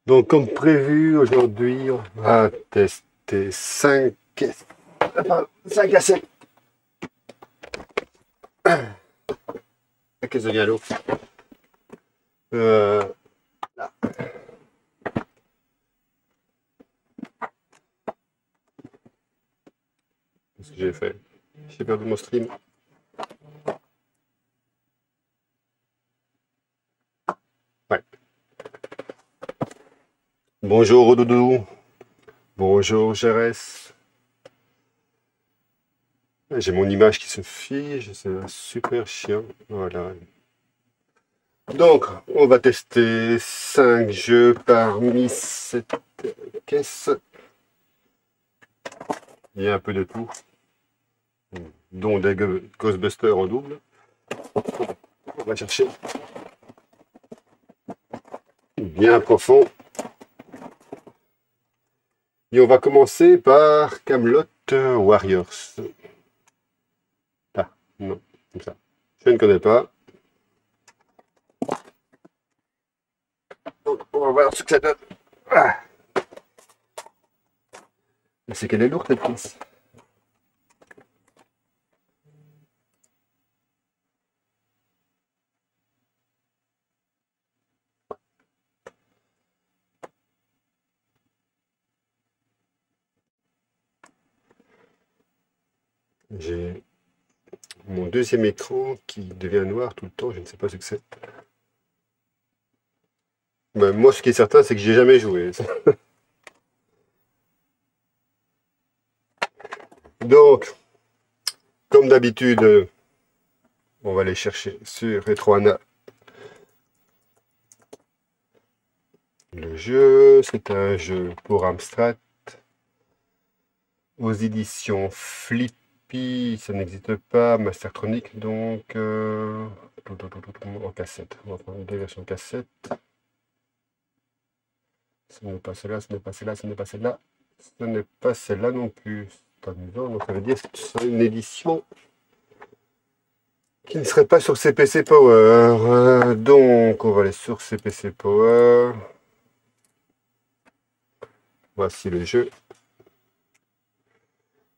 Donc, comme prévu, aujourd'hui, on va tester 5 cassettes. 5 caisses de galop. Là. Qu'est-ce que j'ai fait? J'ai perdu mon stream. Ouais. Bonjour Doudou. Bonjour Gérès. J'ai mon image qui se fige, c'est un super chien. Voilà. Donc, on va tester 5 jeux parmi cette caisse. Il y a un peu de tout, dont des Ghostbusters en double. On va chercher bien profond. Et on va commencer par Camelot Warriors. Ah, non, comme ça. Je ne connais pas. Donc, on va voir ce que ça donne. Ah. C'est qu'elle est lourde cette pièce. J'ai mon deuxième écran qui devient noir tout le temps, je ne sais pas ce que c'est. Ben, moi, ce qui est certain, c'est que j'ai jamais joué. Donc, comme d'habitude, on va aller chercher sur Retroana. Le jeu, c'est un jeu pour Amstrad aux éditions Flippy, ça n'existe pas, Mastertronic, donc en cassette. On va prendre deux versions cassette. Ce n'est pas celle-là, ce n'est pas celle-là, ce n'est pas celle-là, ce n'est pas celle-là non plus. C'est amusant, donc ça veut dire que c'est une édition qui ne serait pas sur CPC Power. Donc on va aller sur CPC Power. Voici le jeu.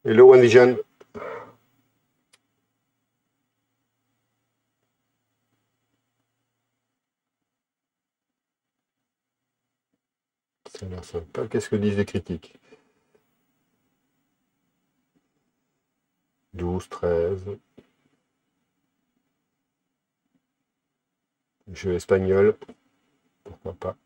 Hello One Vision. Ça a l'air sympa. Qu'est-ce que disent les critiques? 12, 13. Jeu espagnol. Pourquoi pas.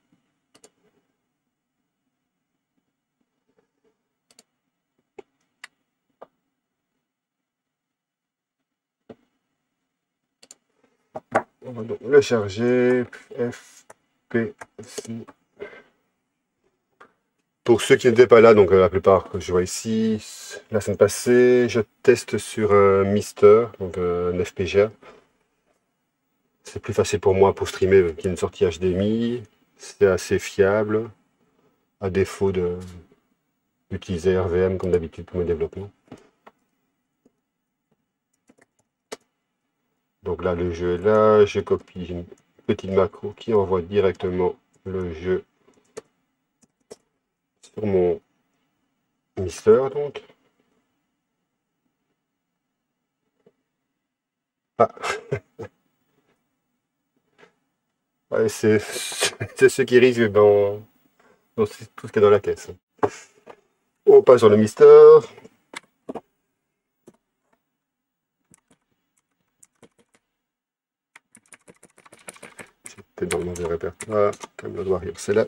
On va donc le charger. FPC. Pour ceux qui n'étaient pas là, donc la plupart que je vois ici, la semaine passée, je teste sur un Mister, donc un FPGA. C'est plus facile pour moi pour streamer qu'il y a une sortie HDMI. C'est assez fiable, à défaut d'utiliser RVM comme d'habitude pour mes développements. Donc là, le jeu est là, je copie une petite macro qui envoie directement le jeu sur mon Mister, donc. Ah, ouais, c'est ce qui risque dans tout ce qui est dans la caisse. On passe sur le Mister. J'étais dans le mauvais répertoire. Camelot Warriors, c'est là.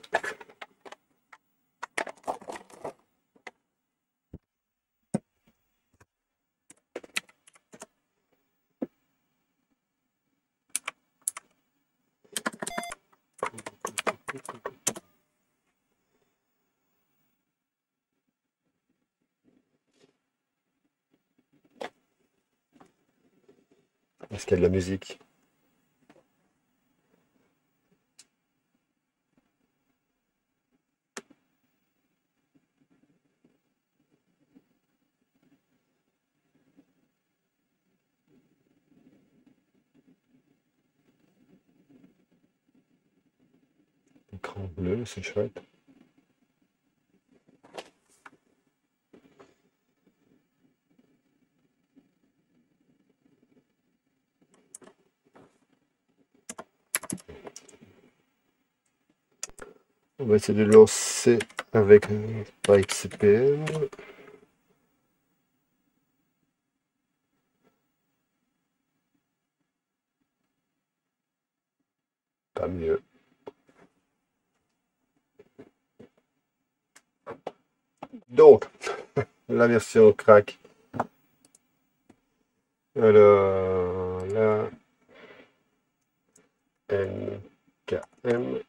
Est-ce qu'il y a de la musique? En bleu, c'est chouette. On va essayer de lancer avec un pipe CPM. Pas mieux. Donc, la version crack. Alors, la NKM.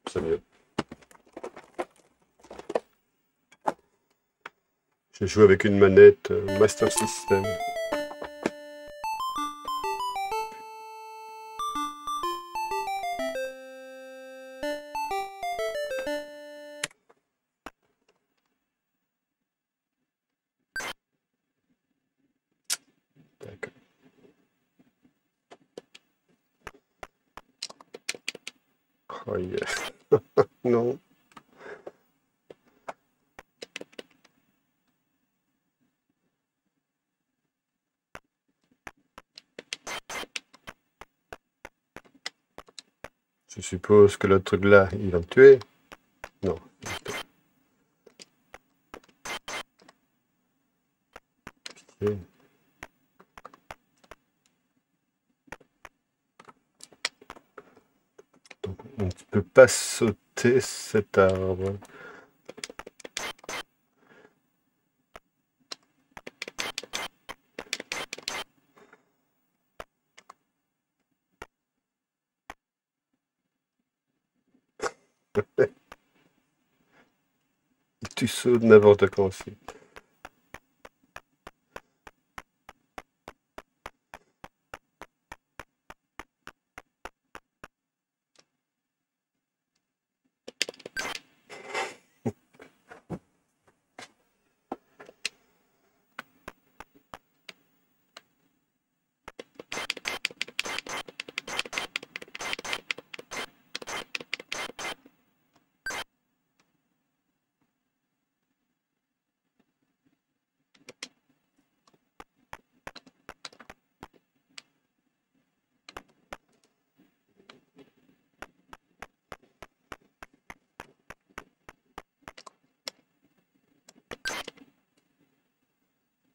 C'est mieux. Je joue avec une manette Master System. D'accord. Oh yeah. Non. Je suppose que le truc là, il va me tuer. Non. Pitié. Donc, on ne peut pas sauter cet arbre. Tu sautes n'importe quand aussi.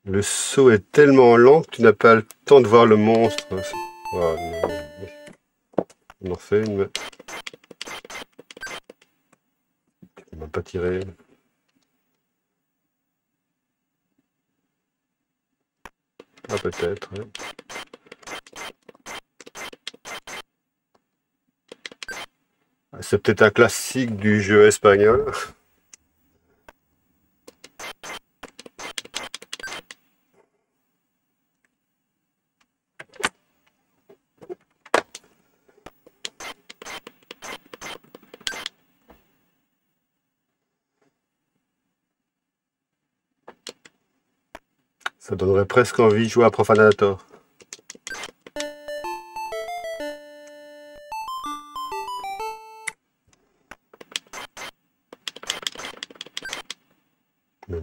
Le saut est tellement lent que tu n'as pas le temps de voir le monstre. Oh, non. On en refait une. Mais... il m'a pas tiré. Ah, peut-être. Ouais. C'est peut-être un classique du jeu espagnol. Ça donnerait presque envie de jouer à Profanator. Mais...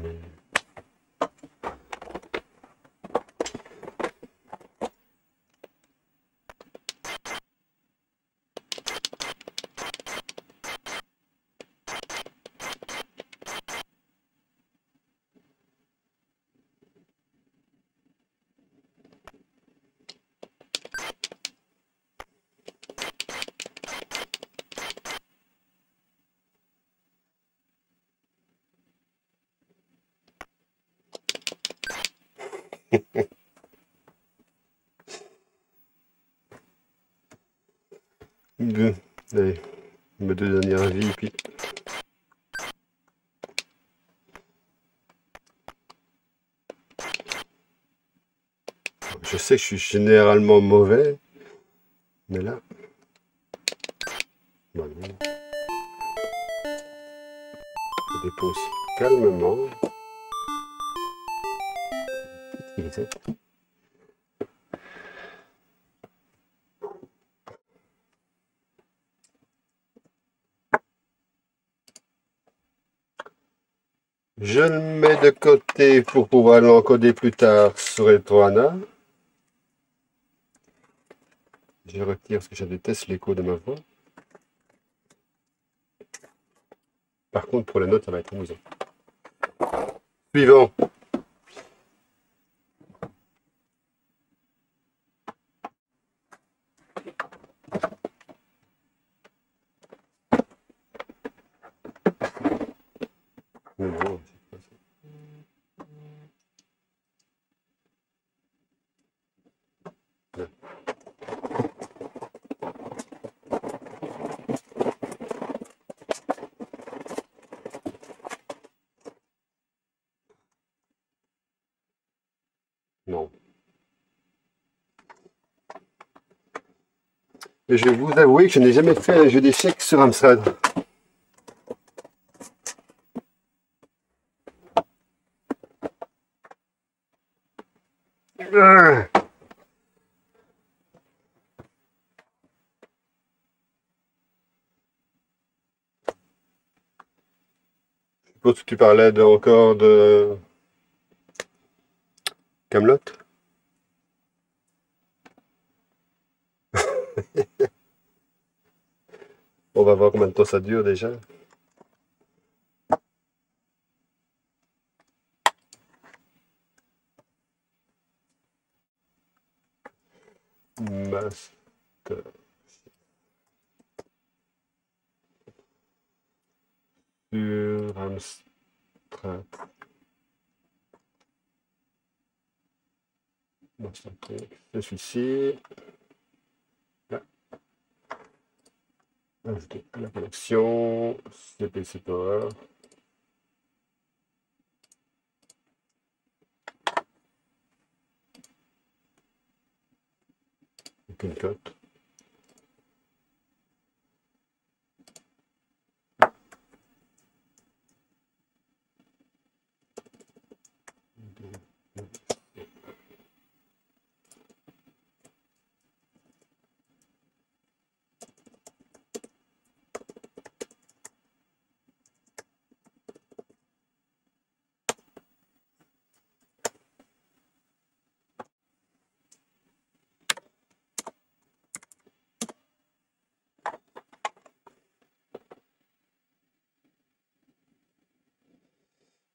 Deux. Allez, mes deux dernières vies, puis... Je sais que je suis généralement mauvais, mais là... Bah non. Je dépose calmement. Je le mets de côté pour pouvoir l'encoder plus tard sur Retroana. Je retire parce que je déteste l'écho de ma voix. Par contre, pour les notes, ça va être amusant. Suivant. Non, non. Et je vais vous avouer que je n'ai jamais fait un jeu d'échecs sur Amstrad. Je suppose que tu parlais encore de Camelot. On va voir combien de temps ça dure déjà. Master. Sur Amstrad. C'est celui-ci. Ajouter la connexion. CPC Power. Aucune cote.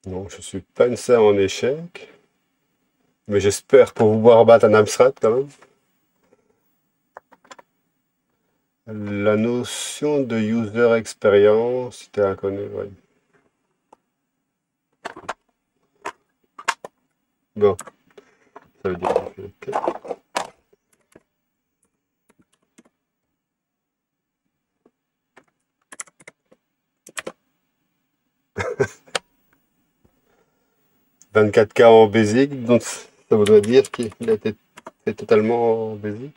Non, je suis pas une star en échec. Mais j'espère pouvoir battre un Amstrad quand même. La notion de user experience, c'était inconnu, ouais. Bon, ça veut dire que... OK. 24K en basic, donc ça voudrait dire qu'il a été fait totalement en basic.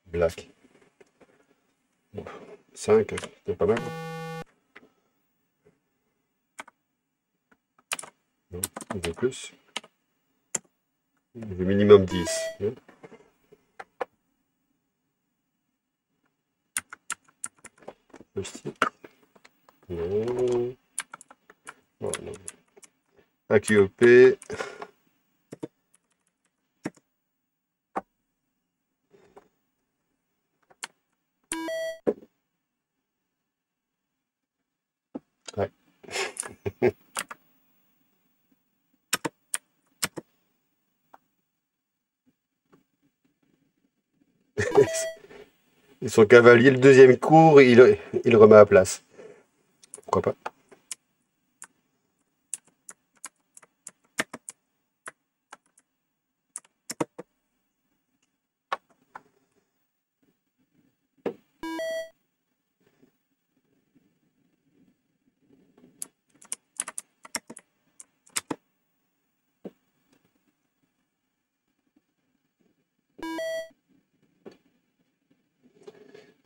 Black. Bon, 5, c'est pas mal. Non, il veut plus. Il veut minimum 10. Non. Oh, non. AQOP. Ouais. Et son cavalier, le deuxième cours, il le remet à place. Pourquoi pas?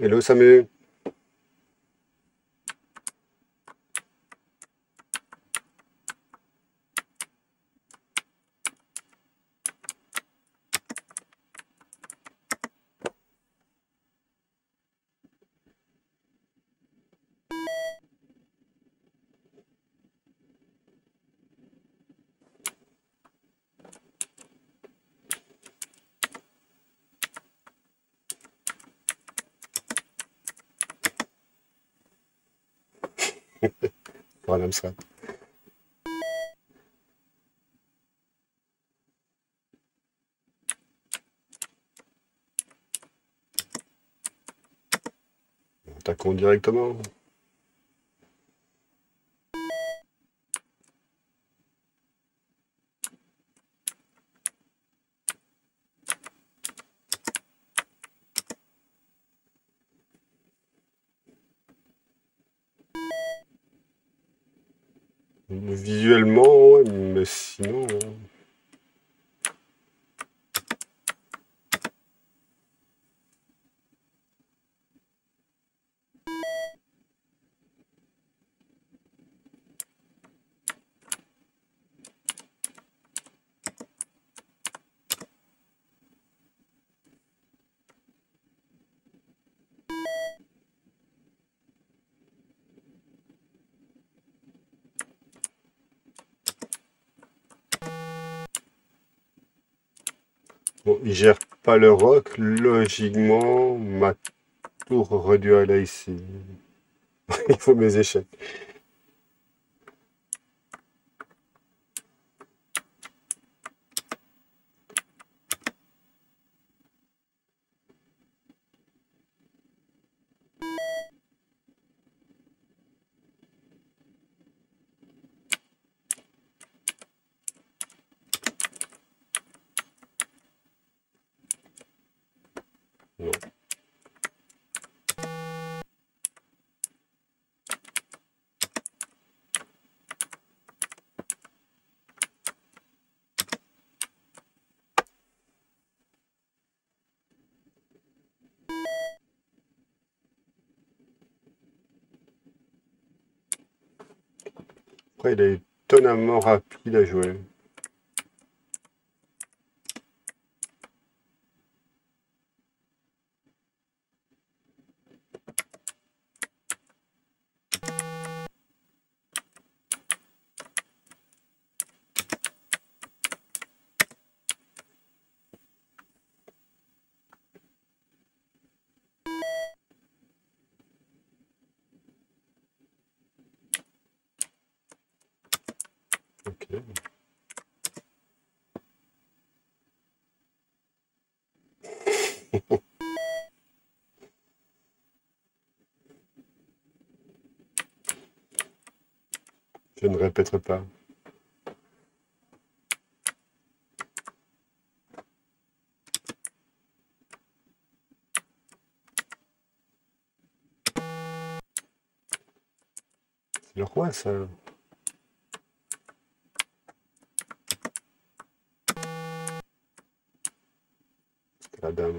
Hello Samu. Pour un Amstrad. Attaquons directement. Visuellement, ouais, mais sinon. Bon, il gère pas le roc. Logiquement, ma tour aurait dû aller ici. Il faut mes échecs. Non. Après, il est étonnamment rapide à jouer. Ok. Je ne répéterai pas. C'est le roi, ça. La dame.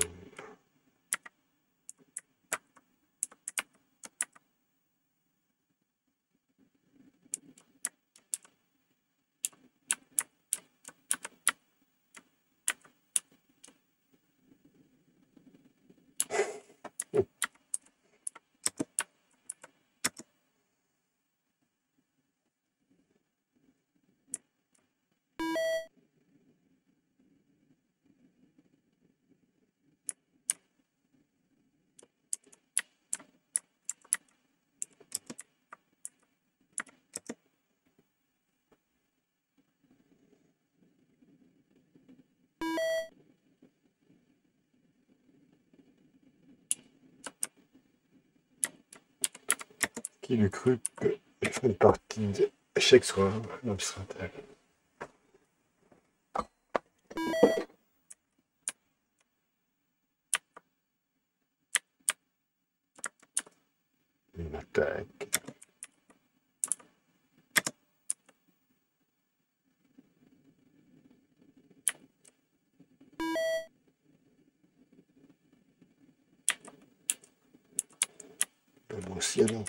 Qui l'eût cru que je ferais une partie d'échecs sur un obstacle. Une attaque. Moi aussi alors.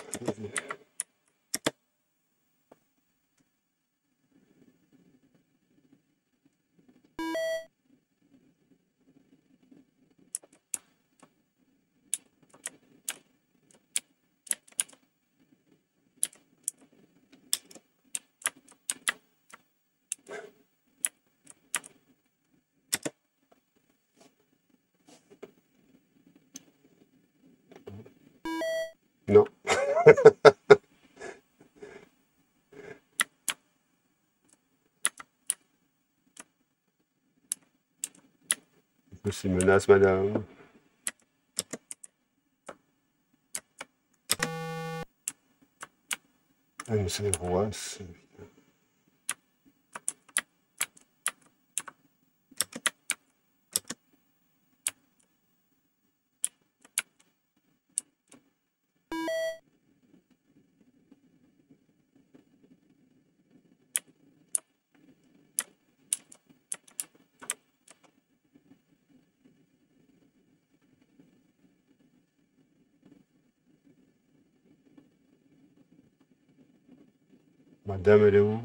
Non. C'est une menace, madame. Ah, mais c'est les rois. Madame, elle est où?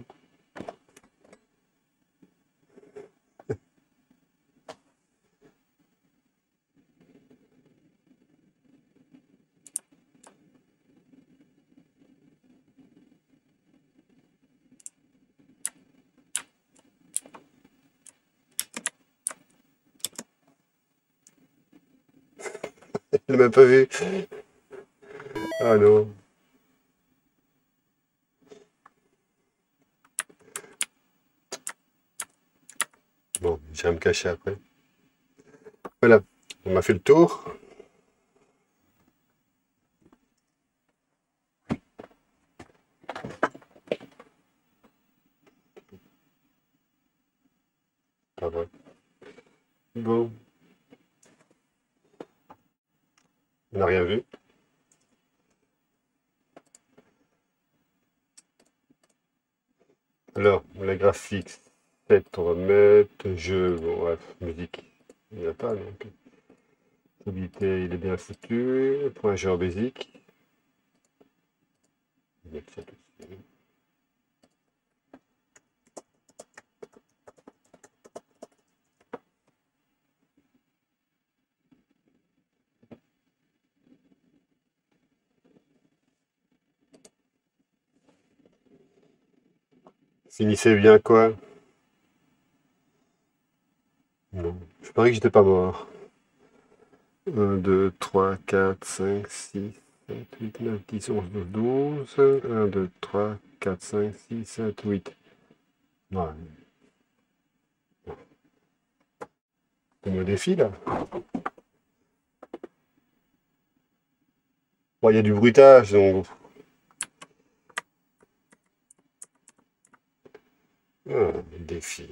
Je l'ai même pas vu. Ah non. Bon, j'irai me cacher après. Voilà, on m'a fait le tour. Pas vrai. Bon, on n'a rien vu. Alors, les graphiques, 7, on va mettre. Jeu, bon, bref, musique. Il n'y a pas, donc. Stabilité, il est bien foutu. Point genre basique. On va mettre ça tout de suite. Finissez bien quoi? Non, je parie que j'étais pas mort. 1, 2, 3, 4, 5, 6, 7, 8, 9, 10, 11, 12, 12. 1, 2, 3, 4, 5, 6, 7, 8. Ouais, c'est mon défi là. Bon, il y a du bruitage, donc. Ah, défi.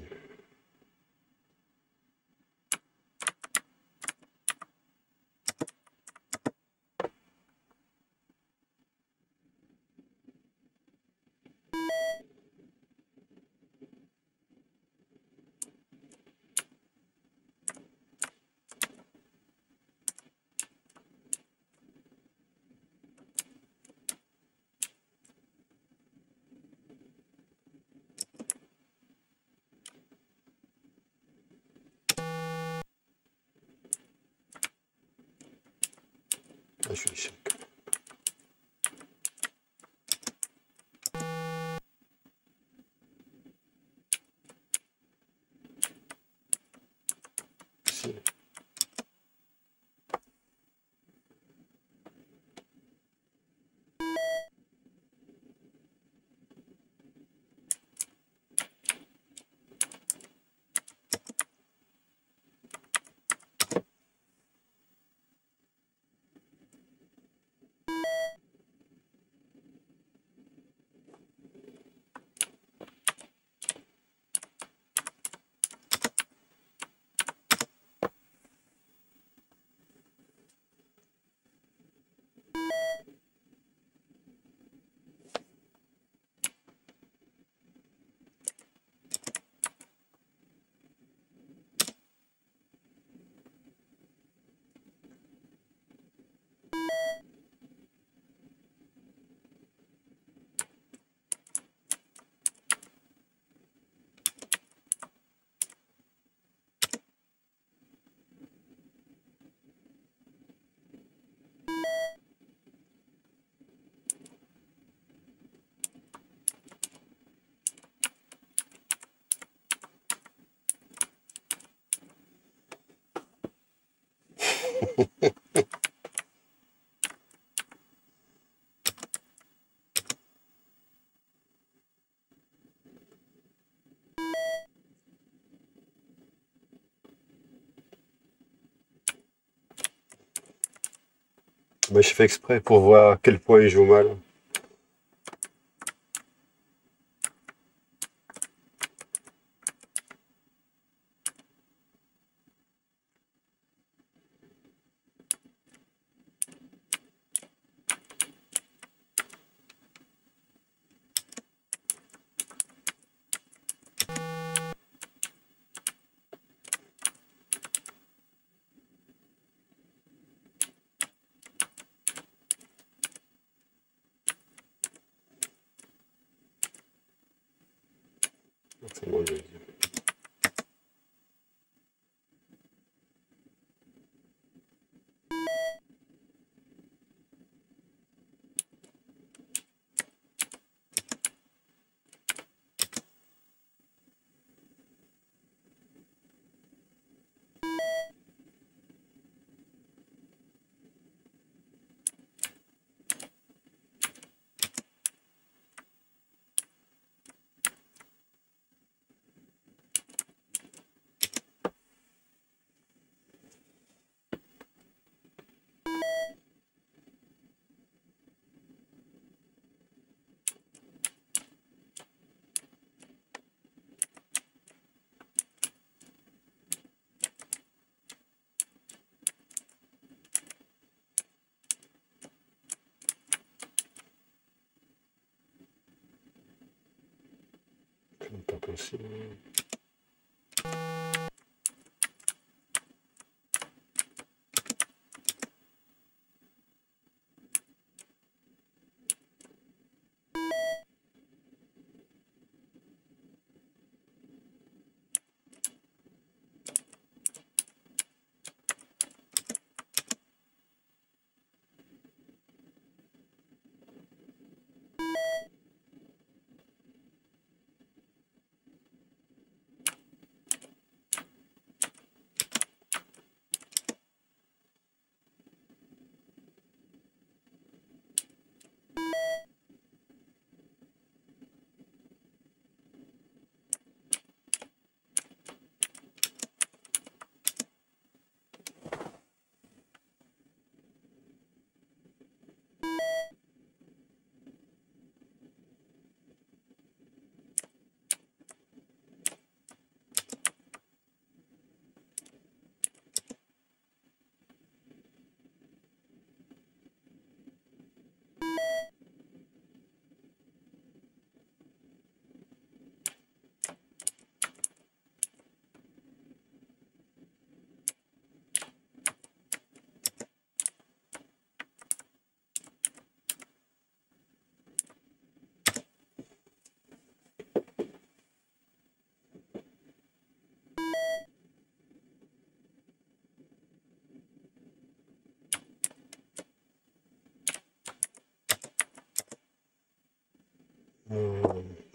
Ah, je suis échec. Si. Moi, je fais exprès pour voir à quel point il joue mal. C'est moi, je vais dire. C'est pas possible.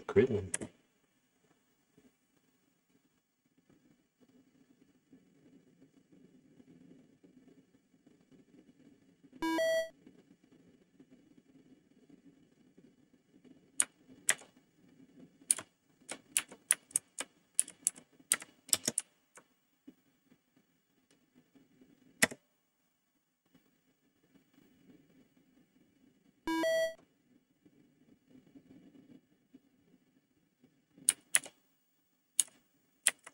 Queen.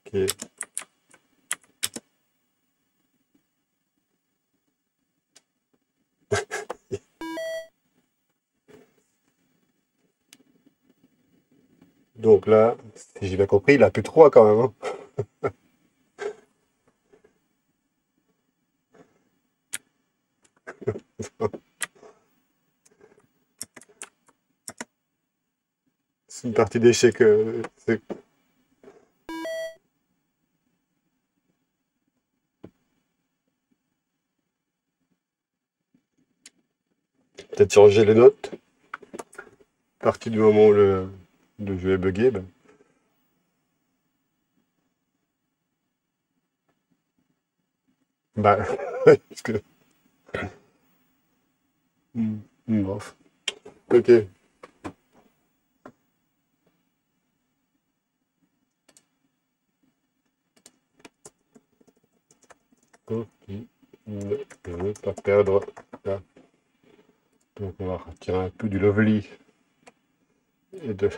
Ok. Donc là, si j'ai bien compris, il a plus 3 quand même, hein. C'est une partie d'échecs. C'est peut-être changer les notes. À partir du moment où le jeu est buggé, ben, Bah, parce que... Bof. Ok. Donc, il ne veut pas perdre là. Donc, on va retirer un peu du lovely et de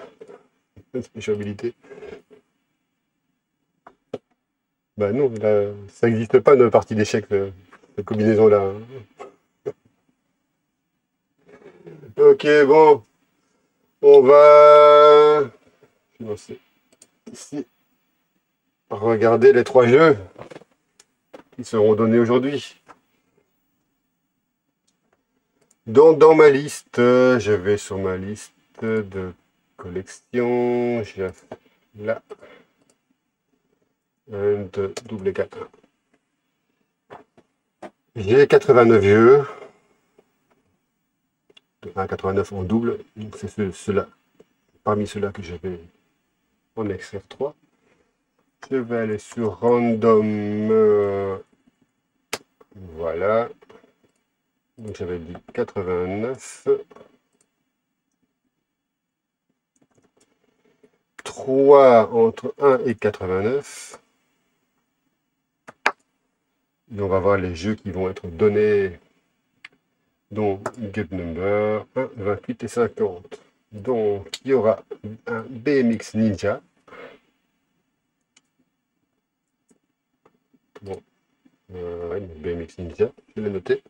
la spéciabilité. Bah non, là, ça n'existe pas de partie d'échecs, cette combinaison-là, hein. Ok, bon, on va commencer ici. Regarder les 3 jeux qui seront donnés aujourd'hui. Donc, dans ma liste, je vais sur ma liste de collection. J'ai là un de double 4. J'ai 89 jeux, de 1 à 89 en double. Donc, c'est ceux-là, parmi ceux-là que je vais en extraire 3. Je vais aller sur random. Voilà. Donc, j'avais dit 89. 3 entre 1 et 89. Et on va voir les jeux qui vont être donnés, dont Get Number 1, 28 et 50. Donc, il y aura un BMX Ninja. Bon, ouais, BMX Ninja, je l'ai noté.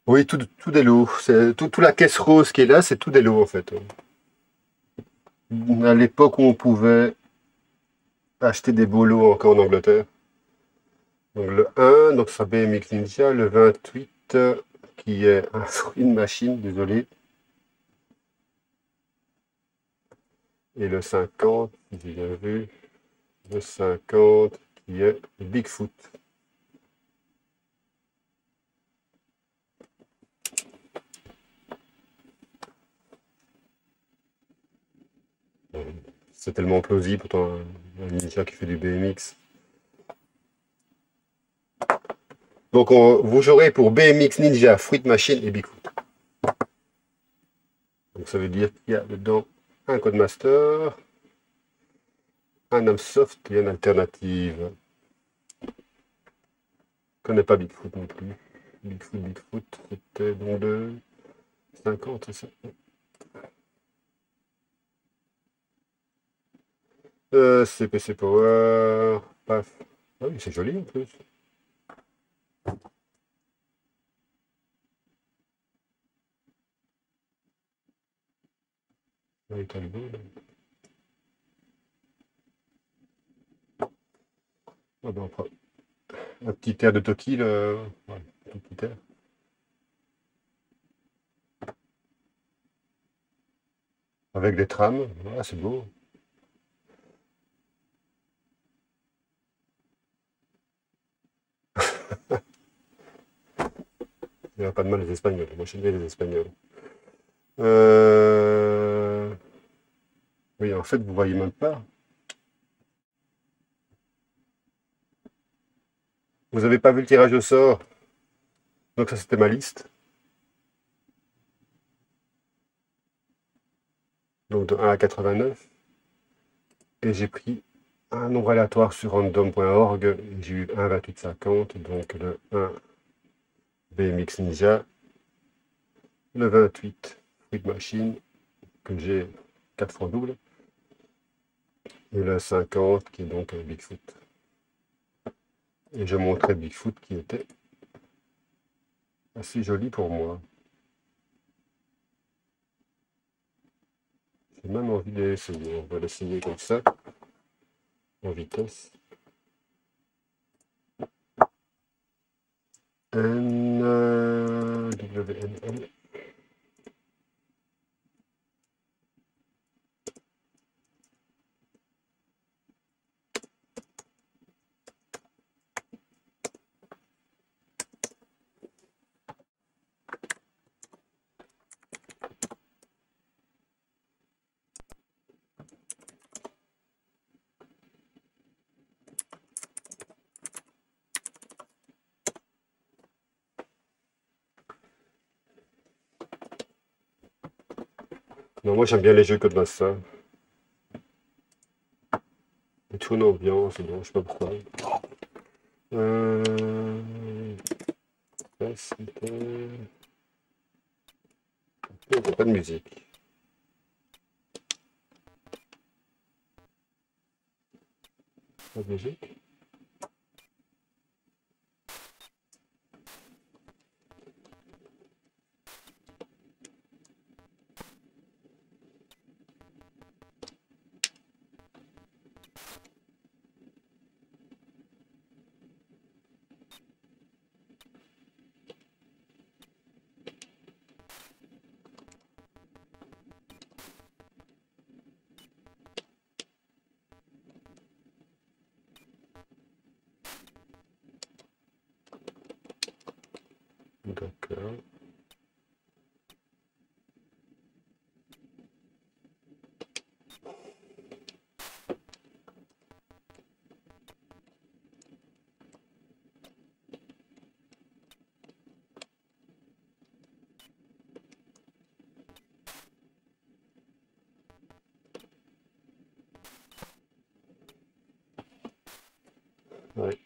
Oui, tout des lots. Toute la caisse rose qui est là, c'est tout des lots en fait. À l'époque où on pouvait acheter des beaux lots encore en Angleterre. Donc le 1, donc ça sera BMX Ninja. Le 28, qui est une machine, désolé. Et le 50, si j'ai bien vu, le 50 qui est Bigfoot. C'est tellement plausible pour un ninja qui fait du BMX. Donc vous jouerez pour BMX Ninja, Fruit Machine et Bigfoot. Donc ça veut dire qu'il y a dedans un Codemaster, un Namsoft et une alternative. Je ne connais pas Bigfoot non plus. Bigfoot, c'était donc de 50, c'est ça. CPC Power, paf. Ah oui, c'est joli en plus. Oui, t'as le beau, là. Ah ben, on prend un petit air de Toki, là. Ouais, un petit air. Avec des trams. Ah, c'est beau. Il n'y a pas de mal les Espagnols. Moi, j'aime bien les Espagnols. Euh... Oui, en fait, vous voyez même pas. Vous n'avez pas vu le tirage au sort. Donc ça, c'était ma liste. Donc de 1 à 89. Et j'ai pris un nombre aléatoire sur random.org. J'ai eu 1, 28, 50. Donc le 1, BMX Ninja. Le 28, Fruit Machine, que j'ai 4 fois double. Et le 50, qui est donc un Bigfoot. Et je montrais Bigfoot qui était assez joli pour moi. J'ai même envie d'essayer. On va l'essayer comme ça, en vitesse. WNL. Non, moi j'aime bien les jeux comme ça. Il y a toujours une ambiance, non, je sais pas pourquoi. Euh... ça, il n'y a pas de musique. Pas de musique. D'accord. Ouais.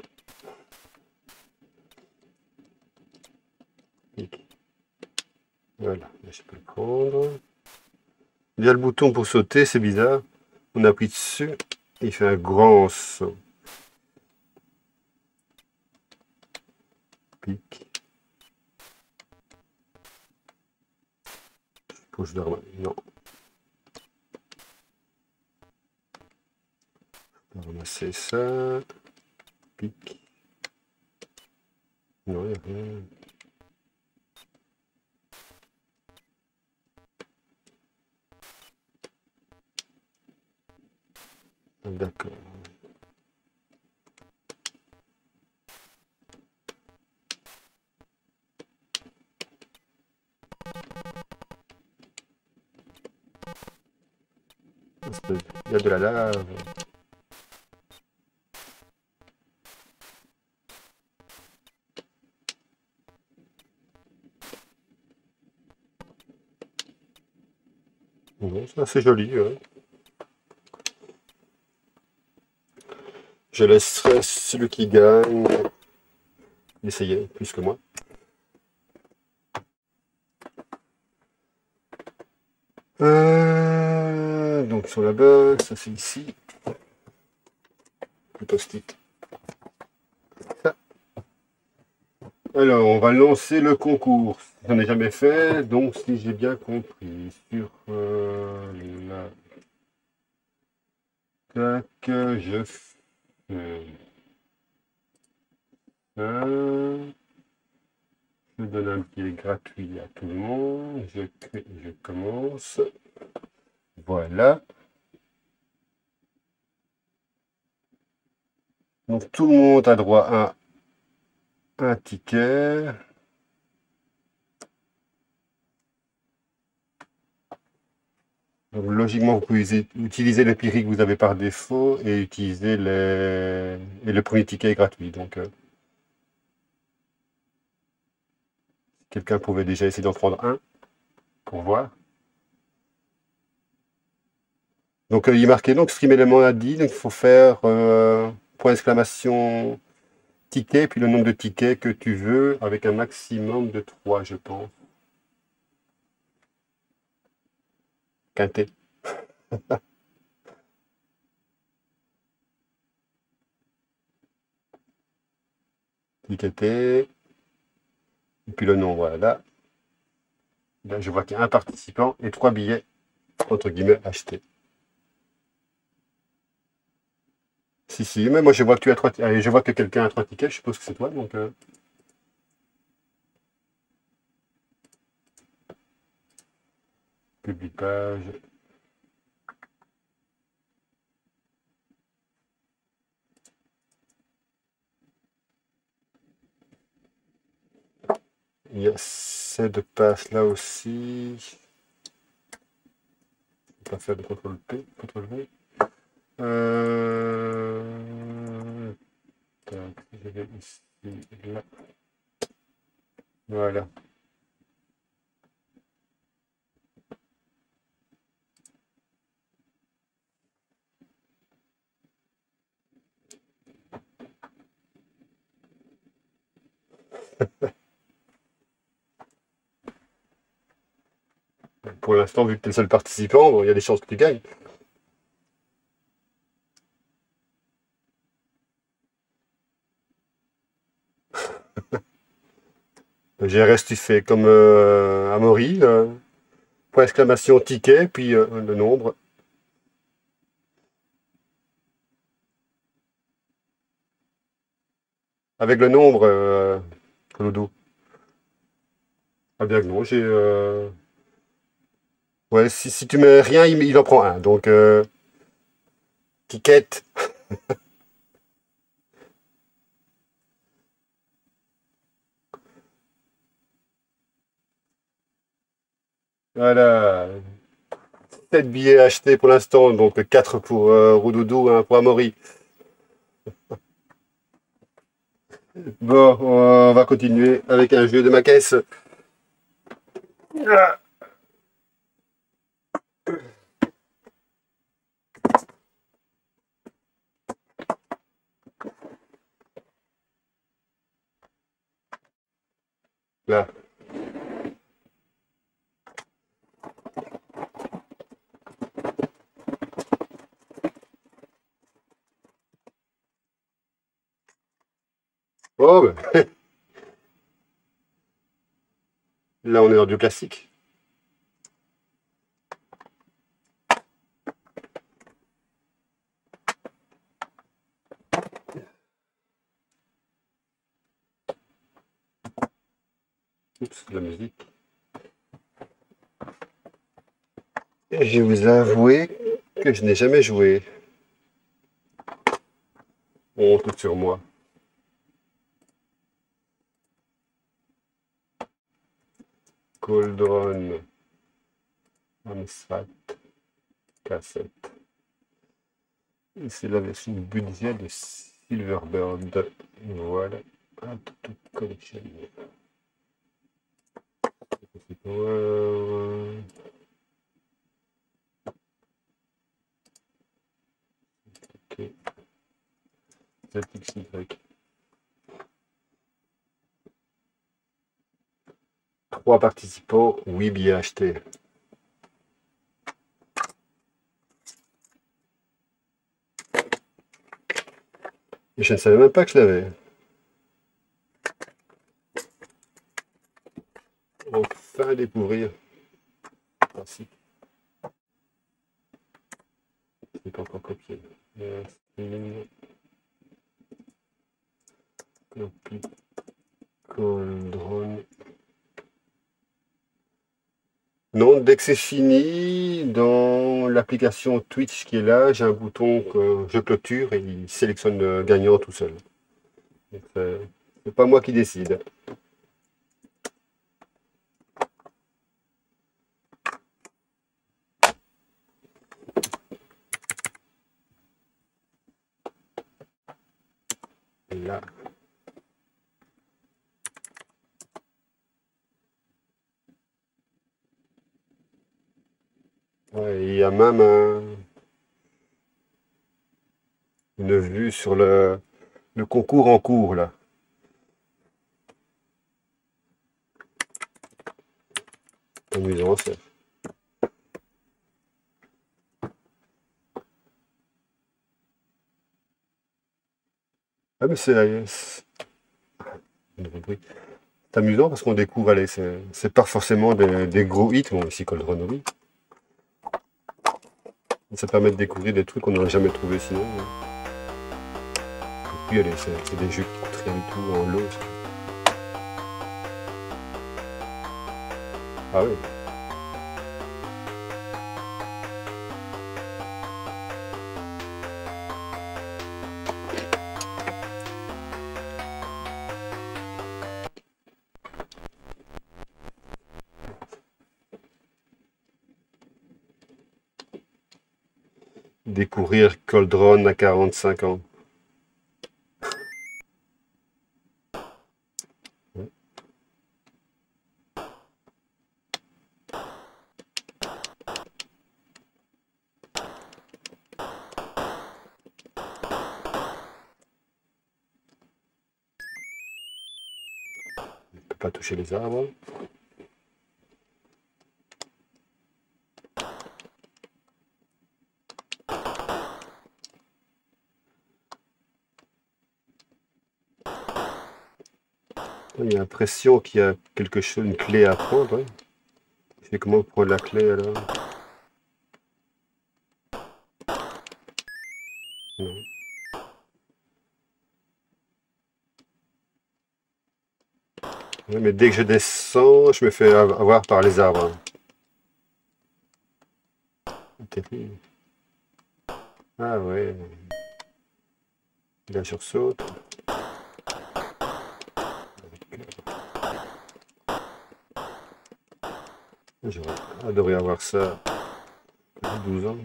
Voilà, je peux le prendre. Il y a le bouton pour sauter, c'est bizarre. On appuie dessus, il fait un grand saut. Pic. Faut que je dois non. On va ramasser ça. Pic. Non, il n'y a rien. D'accord. Il y a de la lave. Non, c'est assez joli. Ouais. Je laisserai celui qui gagne essayer plus que moi. Donc sur la base, ça c'est ici. Le post-it. Alors, on va lancer le concours. J'en ai jamais fait, donc si j'ai bien compris, sur la... Tac, je fais ça. Je donne un billet gratuit à tout le monde. Je crée, je commence. Voilà. Donc tout le monde a droit à un ticket. Donc logiquement, vous pouvez utiliser le piri que vous avez par défaut et utiliser les... Et le premier ticket est gratuit. Donc quelqu'un pouvait déjà essayer d'en prendre un pour voir. Donc il est marqué donc stream élément a dit, donc il faut faire point d'exclamation ticket, puis le nombre de tickets que tu veux, avec un maximum de 3, je pense. Quintet. Ticketé. Et puis le nom, voilà. Là, je vois qu'il y a un participant et 3 billets, entre guillemets, achetés. Si, si, mais moi je vois que tu as 3 tickets. Je vois que quelqu'un a 3 tickets, je suppose que c'est toi, donc... Publie page. Il y a cette passe là aussi. Je vais pas faire de contrôle P, contrôle V. Tac, je vais ici, là. Voilà. Pour l'instant, vu que tu es le seul participant, bon, il y a des chances que tu gagnes. GRS, tu fais comme Amaury, point exclamation ticket, puis le nombre. Avec le nombre, Clodo. Ah bien que non, j'ai... Ouais, si tu mets rien, il en prend un. Donc, ticket. Voilà. 7 billets achetés pour l'instant, donc 4 pour Roudoudou, 1 pour Amaury. Bon, on va continuer avec un jeu de ma caisse. Ah, là. Oh, ben, là, on est dans du classique. Oups, de la musique. Et je vais vous avouer que je n'ai jamais joué. Honte sur moi. Cauldron. Amstrad. Cassette. Et c'est la version budget de Silverbird. Voilà. Collection. Ok. ZXY. 3 participants, 8 billets achetés. Et je ne savais même pas que je l'avais. Enfin à découvrir. Ah si, c'est pas encore copié. Copie. Cauldron. Non, dès que c'est fini, dans l'application Twitch qui est là, j'ai un bouton que je clôture et il sélectionne le gagnant tout seul. C'est pas moi qui décide. Là. Ouais, il y a même une vue sur le concours en cours là. Amusant ça. Ah mais c'est amusant parce qu'on découvre, allez, c'est pas forcément des gros hits, bon ici Cauldron oui. Ça permet de découvrir des trucs qu'on n'aurait jamais trouvé sinon. Et puis allez, c'est des jeux qui coûtent rien du tout en lot. Ah oui. Découvrir Cauldron à 45 ans. pas toucher les arbres. Il y a l'impression qu'il y a quelque chose, une clé à prendre. Ouais. Je sais comment prendre la clé alors. Non. Ouais, mais dès que je descends, je me fais avoir par les arbres. Terrible. Ah ouais. Il a sursaute. J'aurais adoré avoir ça à 12 ans.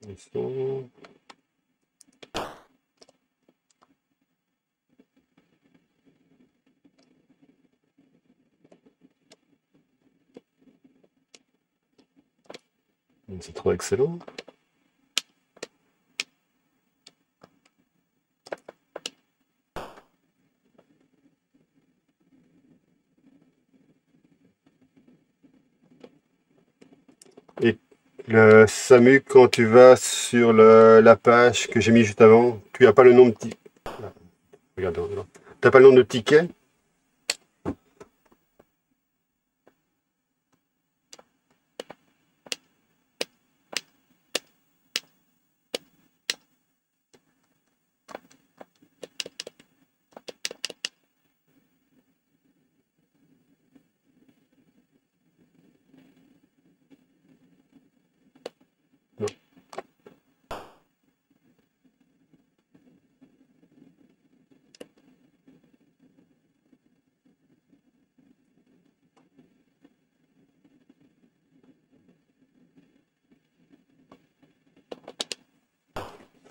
Ils sont... C'est trop excellent. Et le Samu, quand tu vas sur la page que j'ai mis juste avant, tu n'as pas le nom de ticket. Regarde, t'as pas le nom de ticket. Non,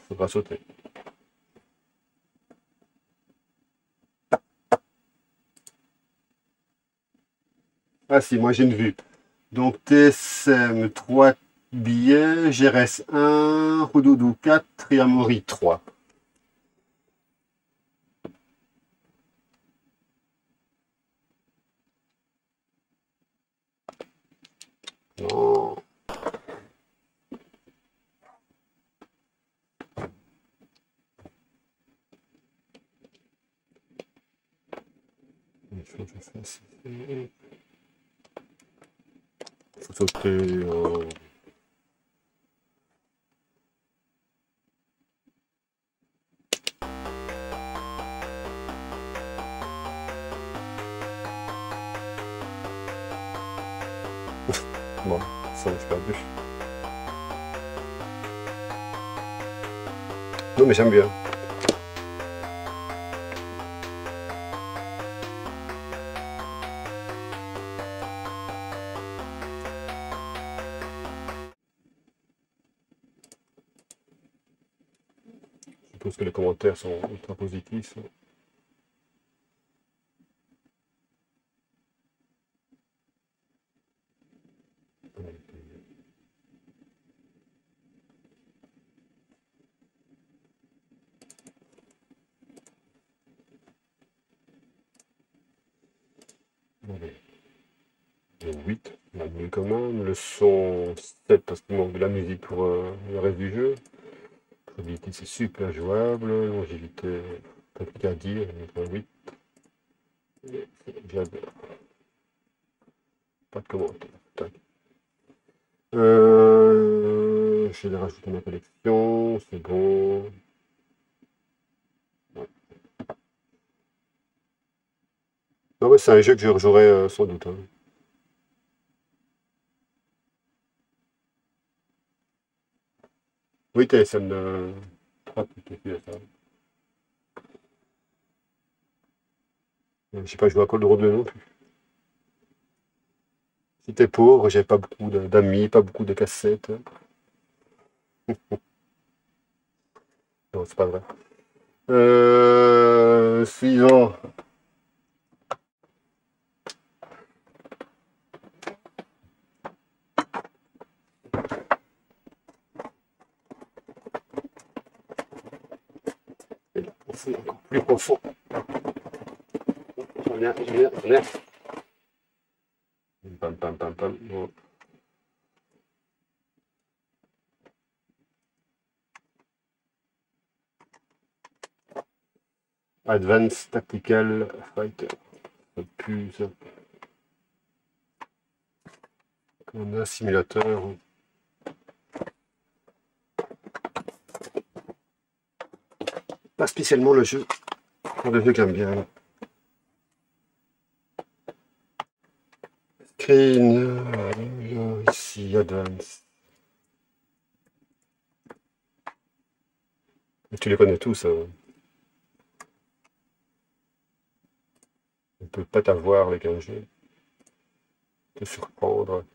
faudra sauter. Ah si, moi j'ai une vue. Donc TSM 3 billets, GRS 1, Roudoudou 4 et Amaury 3. Non. Il faut que je fasse. Faut sauter. Bon, ça j'ai perdu. Non mais j'aime bien. Je suppose que les commentaires sont ultra positifs. Le 8, on mieux quand même. Le son 7 parce qu'il manque de la musique pour le reste du jeu. Stabilité c'est super jouable. Longévité, pas plus qu'à dire. Un 8. J'adore. Pas de commentaires. Tac. Je vais rajouter ma collection. C'est bon. Ouais. Non, mais c'est un jeu que je rejouerai sans doute. Hein. Oui, TSM 3 tout à fait ça. Je sais pas jouer à Cold Road non plus. Si t'es pauvre, j'ai pas beaucoup d'amis, pas beaucoup de cassettes. Non, c'est pas vrai. Suivant. Et là, c'est encore plus profond. J'en viens, j'en viens, j'en viens. Pam, pam, pam, pam. Bon. Advanced Tactical Fighter. Ça pue, ça. On a un simulateur. Pas spécialement le jeu. Le jeu que j'aime bien. Screen. Ici, Advanced. Tu les connais tous. Hein. On peut pas t'avoir avec un jeu. Te surprendre.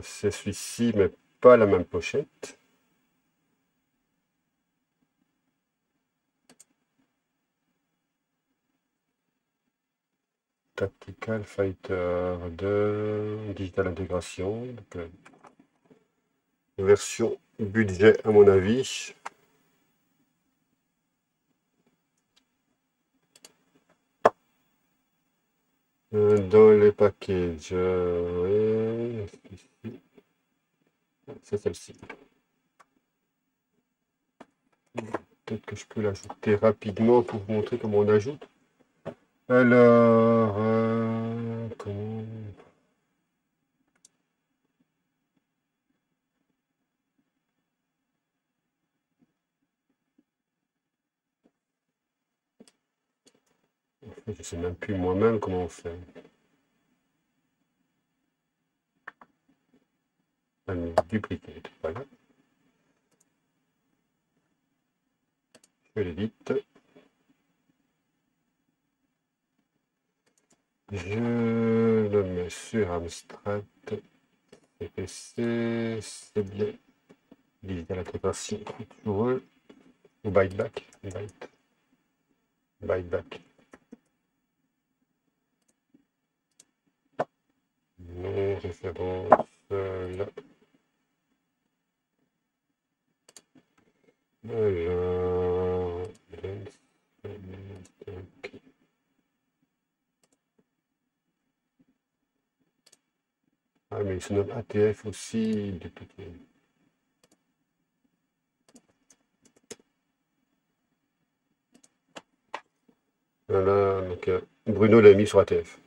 C'est celui-ci, mais pas la même pochette. Tactical Fighter de Digital Intégration. Donc, version budget à mon avis. Dans les packages, c'est celle-ci. Peut-être que je peux l'ajouter rapidement pour vous montrer comment on ajoute. Alors, comment... Je ne sais même plus moi-même comment on fait. Dupliquer, voilà. Je l'édite. Je le mets sur Amstrad. CPC, c'est bien. Digital intégration pour eux. Ou byteback. Byteback. Non, référence là. Alors, ah, mais il se nomme ATF aussi, dupliqué. Voilà, donc Bruno l'a mis sur ATF.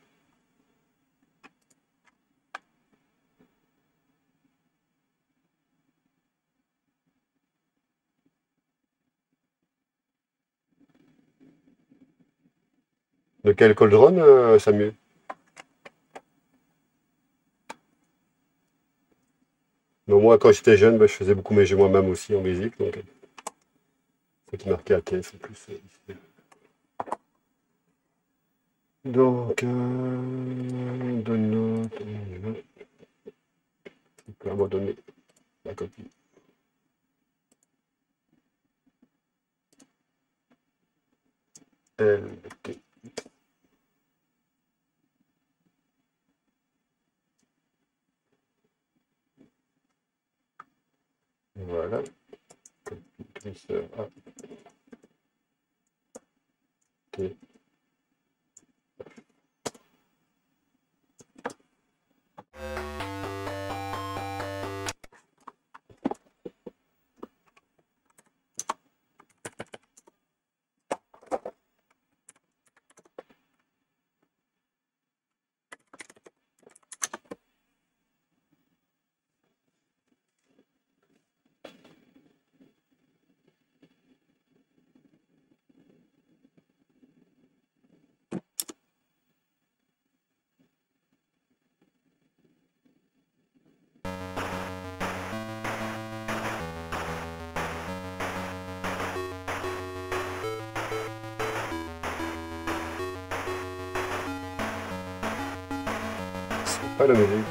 De quel cauldron, Samuel? Non, moi, quand j'étais jeune, je faisais beaucoup mes jeux moi-même aussi en musique, donc c'est qui marquait ATF en plus. Ici. Donc, de notes, on peut abandonner la copie. LT. Voilà. Curseur A. T. C'est pas la musique.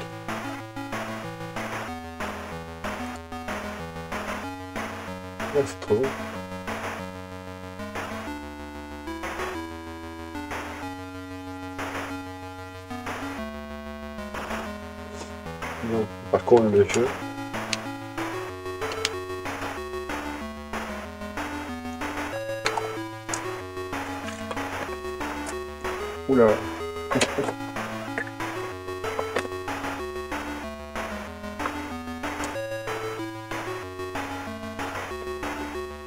Ah, c'est trop bon. Bon, par contre, le jeu. Oula.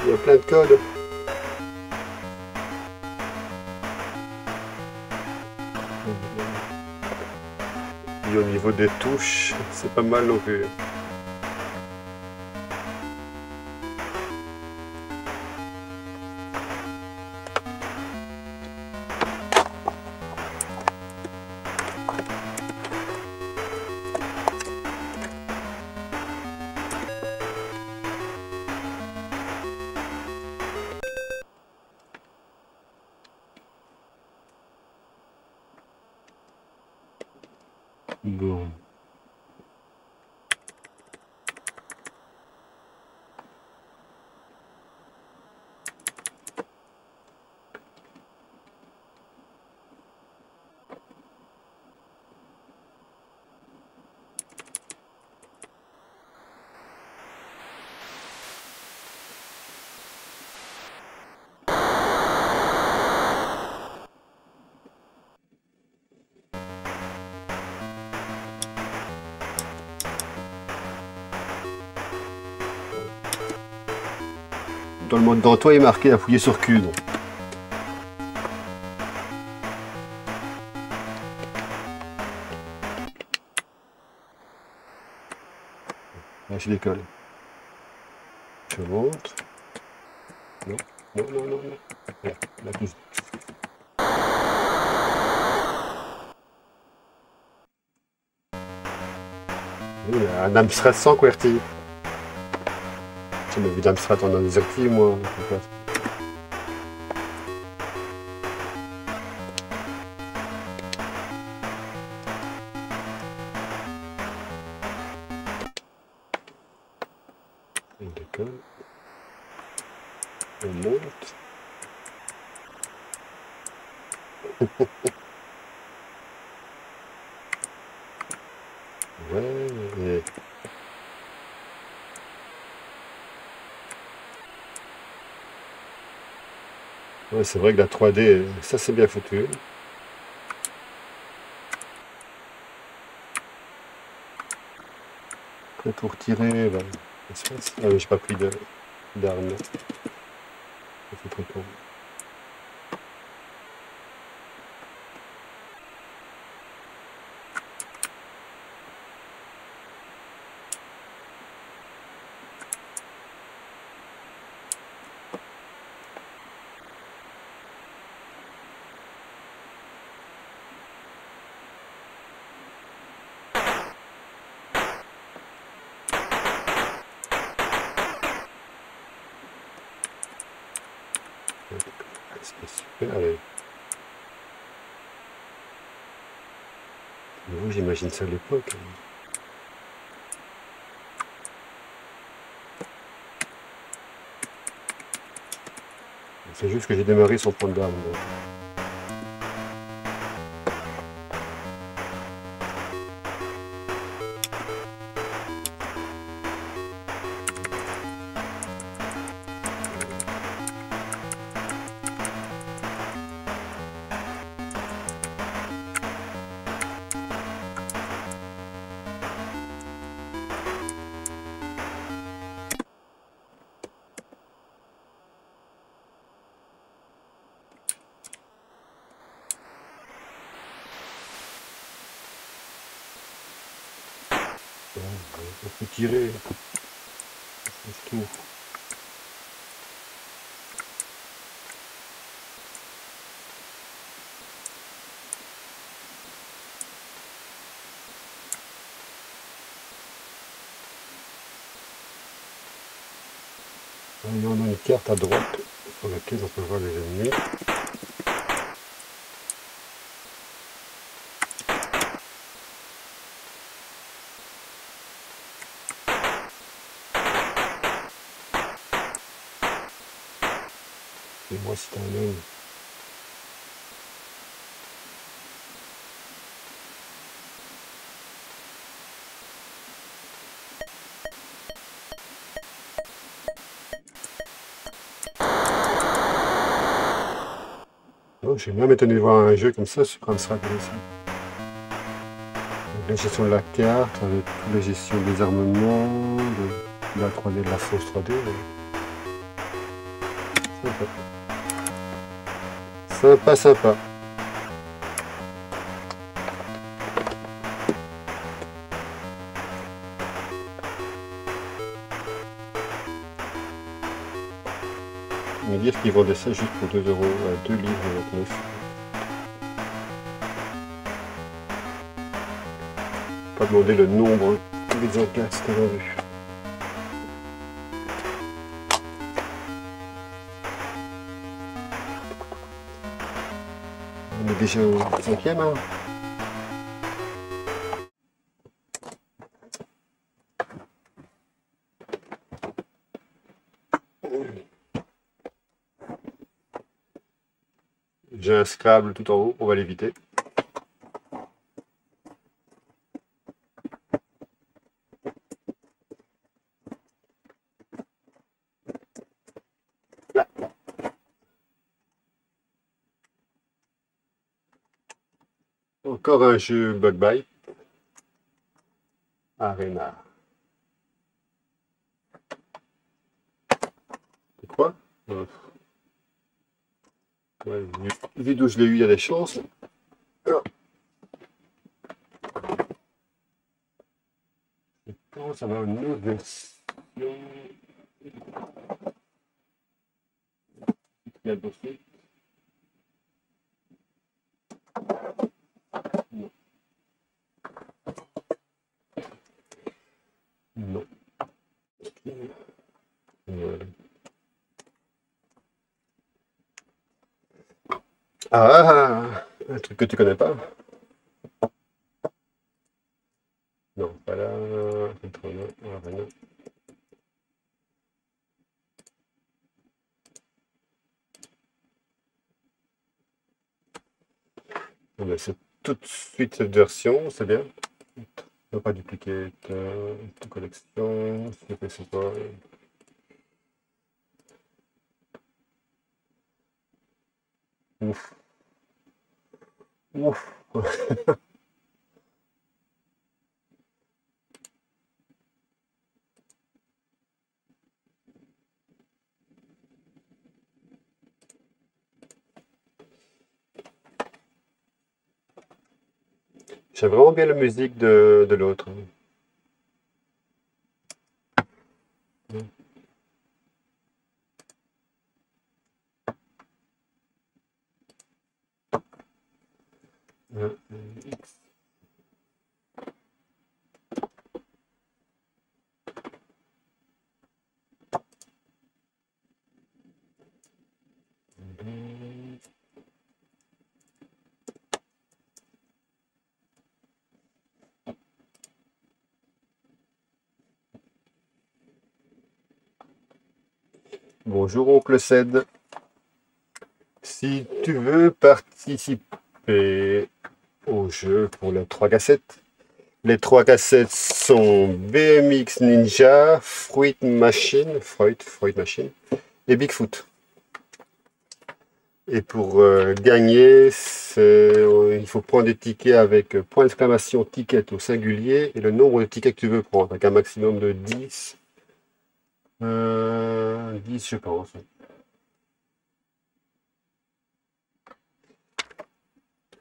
Il y a plein de codes. Et au niveau des touches, c'est pas mal non plus. Bon. Dans le mode d'emploi, il est marqué appuyer sur Q. Donc. Là, je décolle. Je monte. Non, non, non, non, non. Voilà, la plus. Oui, un Amstrad sans QWERTY. J'ai jamais vu d'Amstrad en désactive, moi. On décolle. On monte. Ouais, et... ouais, c'est vrai que la 3D, ça c'est bien foutu. Après pour tirer, bah, ah oui, j'ai pas pris d'arme. C'est très con. C'est super, allez. Moi, j'imagine ça à l'époque. C'est juste que j'ai démarré sans prendre d'armes. On peut tirer. C'est tout. Il y en a une carte à droite sur laquelle on peut voir les ennemis. Dis-moi si t'as un œil. Oh, j'ai bien m'étonné de voir un jeu comme ça sur Amstrad aussi. Donc, la gestion de la carte, avec toute la gestion des armements, de la 3D, de la fausse 3D. Sympa. Sympa, sympa. Me dire qu'ils vendaient ça juste pour 2 euros, 2 livres 29. Pas demander le nombre d'exemplaires c'était vendu. On est déjà au 5e, hein. J'ai un Scrabble tout en haut, on va l'éviter. Encore un jeu Bug Bite. Arena. C'est quoi? Ouais, vu d'où je l'ai eu, il y a des chances. Je pense avoir une autre version. Il y a bossé. Non. Non. Voilà. Ah, un truc que tu connais pas? Non, pas là. Arena. C'est tout de suite cette version, c'est bien. Ne pas dupliquer ta collection. C'est quoi? Ouf. Ouf. J'aime vraiment bien la musique de l'autre. X. Bonjour oncle Ced. Si tu veux participer au jeu pour les 3 cassettes, les 3 cassettes sont BMX Ninja, Fruit Machine et Bigfoot. Et pour gagner, il faut prendre des tickets avec point d'exclamation ticket au singulier et le nombre de tickets que tu veux prendre, avec un maximum de 10. 10 je pense.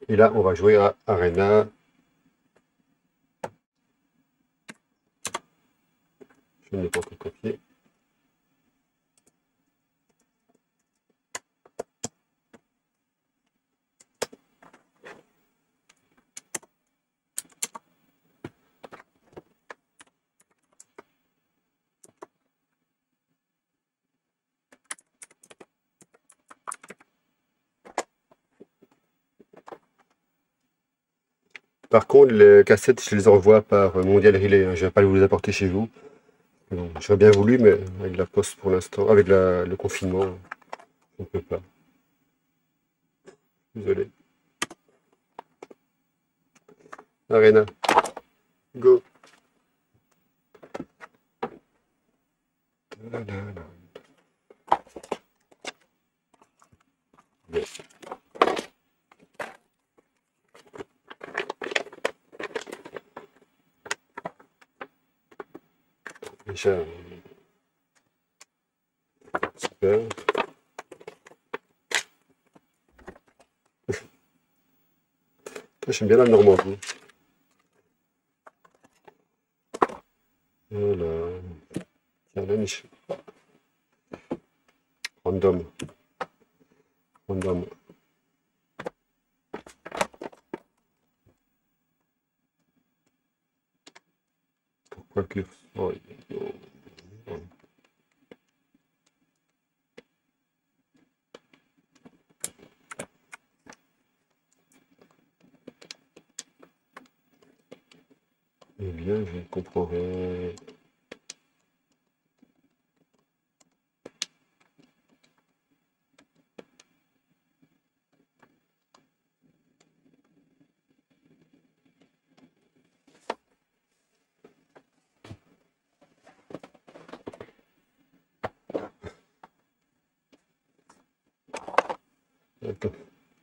Et là, on va jouer à Arena. Je n'ai pas encore copié. Par contre, les cassettes, je les envoie par Mondial Relay, hein. Je ne vais pas vous les apporter chez vous. J'aurais bien voulu, mais avec la poste pour l'instant, avec le confinement, Je ne peux pas. Désolé. Arena. Go. Yes. Déjà, super. J'aime bien la Normandie. Voilà. Challenge. Random. Random. Pourquoi que... Oh, eh bien, je comprendrai.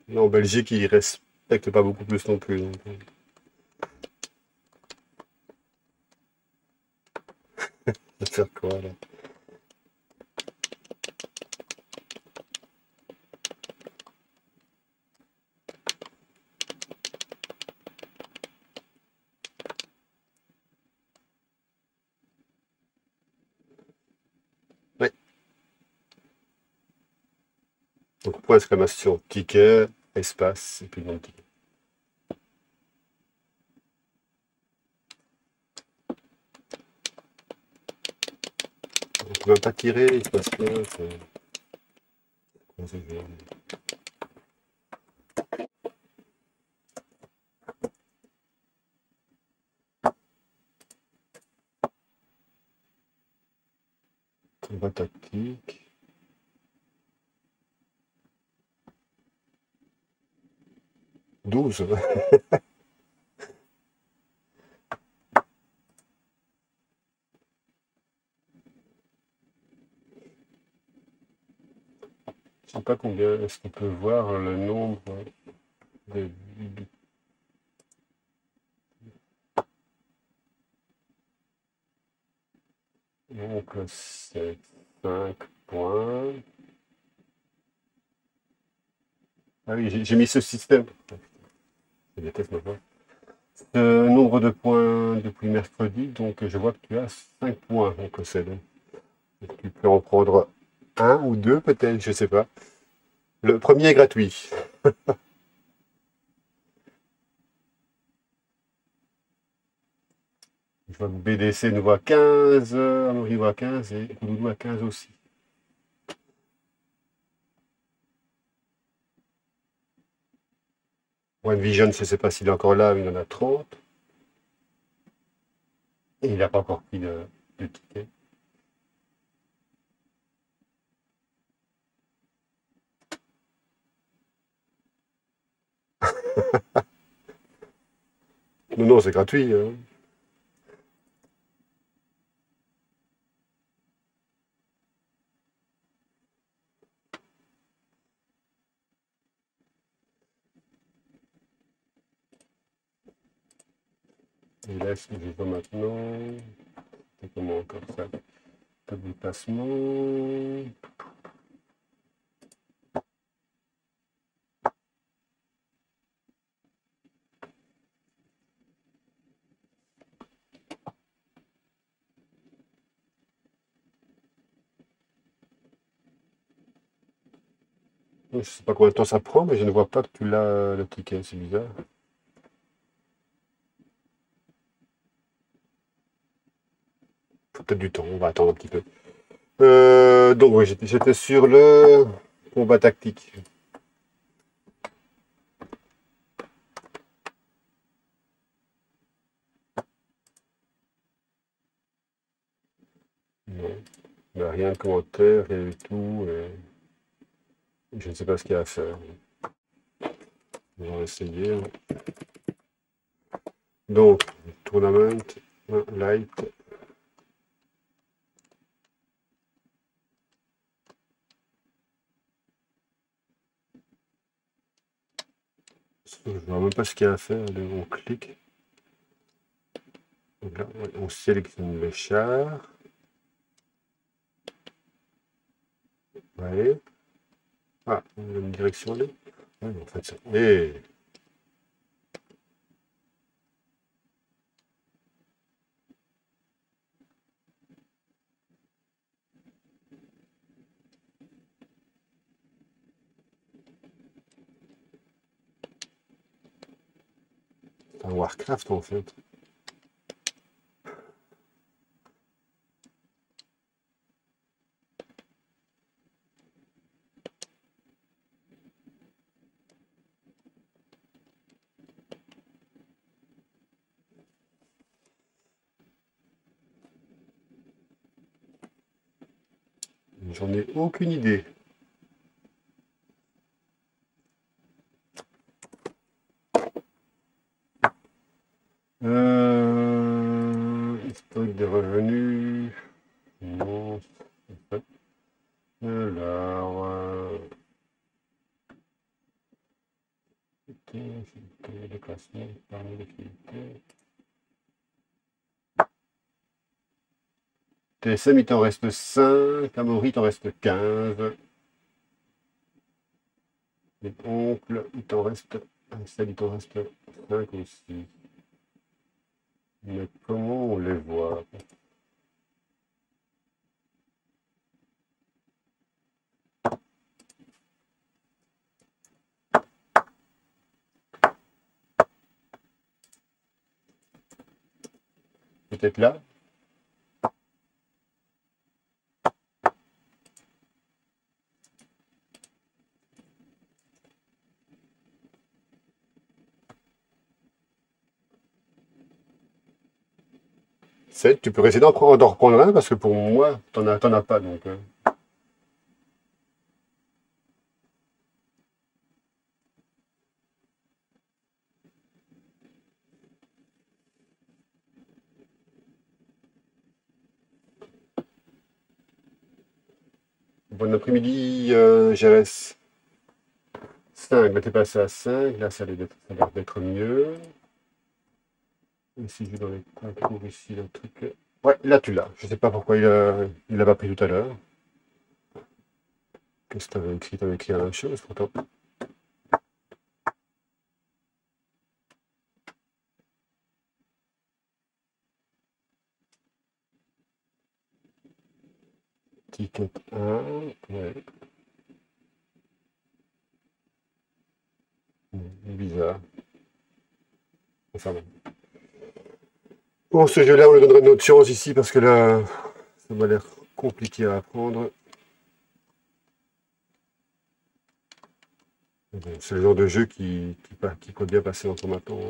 Là, en Belgique, ils respectent pas beaucoup plus non plus. Donc, on va faire quoi là? Ouais. Donc, point d'exclamation, ticket, espace, et puis non ticket. On peut même pas tirer, il se passe rien. Combat tactique. Douze. Je sais pas combien est-ce qu'on peut voir le nombre de... Donc c'est 5 points. Ah oui, j'ai mis ce système. Je déteste maintenant. Nombre de points depuis mercredi, donc je vois que tu as 5 points en possède. Donc, tu peux en prendre un ou deux peut-être, je sais pas. Le premier est gratuit. Je vois que BDC nous voit 15, Amaury voit 15 et Kouloulou a 15 aussi. One Vision, je ne sais pas s'il est encore là, mais il en a 30. Et il n'a pas encore pris de ticket. Non, non, c'est gratuit. Hein. Et là, si je vois maintenant, c'est comment encore ça? Top déplacement. Je ne sais pas combien de temps ça prend, mais je ne vois pas que tu l'as le ticket, c'est bizarre. Faut peut-être du temps, on va attendre un petit peu. Donc oui, j'étais sur le combat tactique. Non, il n'y a rien de commentaire, rien du tout. Je ne sais pas ce qu'il y a à faire. On va essayer. Donc, tournament, light. Je ne vois même pas ce qu'il y a à faire. Allez, on clique. Donc là, on sélectionne le char. Ouais. Ah, on a une direction là. Ouais, en fait, ça. Et c'est un Warcraft en fait. J'en ai aucune idée. Historique des revenus. Non, c'est pas. Alors, déplacement parmi l'activité. TSM, il t'en reste 5. Amaury, il t'en reste 15. Les oncles, il t'en reste. Celle, il t'en reste 5 aussi. Mais comment on les voit? Peut-être là? Tu peux essayer d'en reprendre un parce que pour moi, t'en as pas donc. Bon après-midi, GRS 5. Là, t'es passé à 5. Là, ça a l'air d'être mieux. Et si je vais dans les concours ici, le truc. Ouais, là tu l'as. Je sais pas pourquoi il l'a pas pris tout à l'heure. Qu'est-ce que t'avais écrit? T'avais écrit la même chose pourtant. Ticket 1. Ouais. Bizarre. Enfin bon. Bon, ce jeu-là, on lui donnerait une autre chance ici parce que là, ça m'a l'air compliqué à apprendre. C'est le genre de jeu qui peut bien passer en formatant.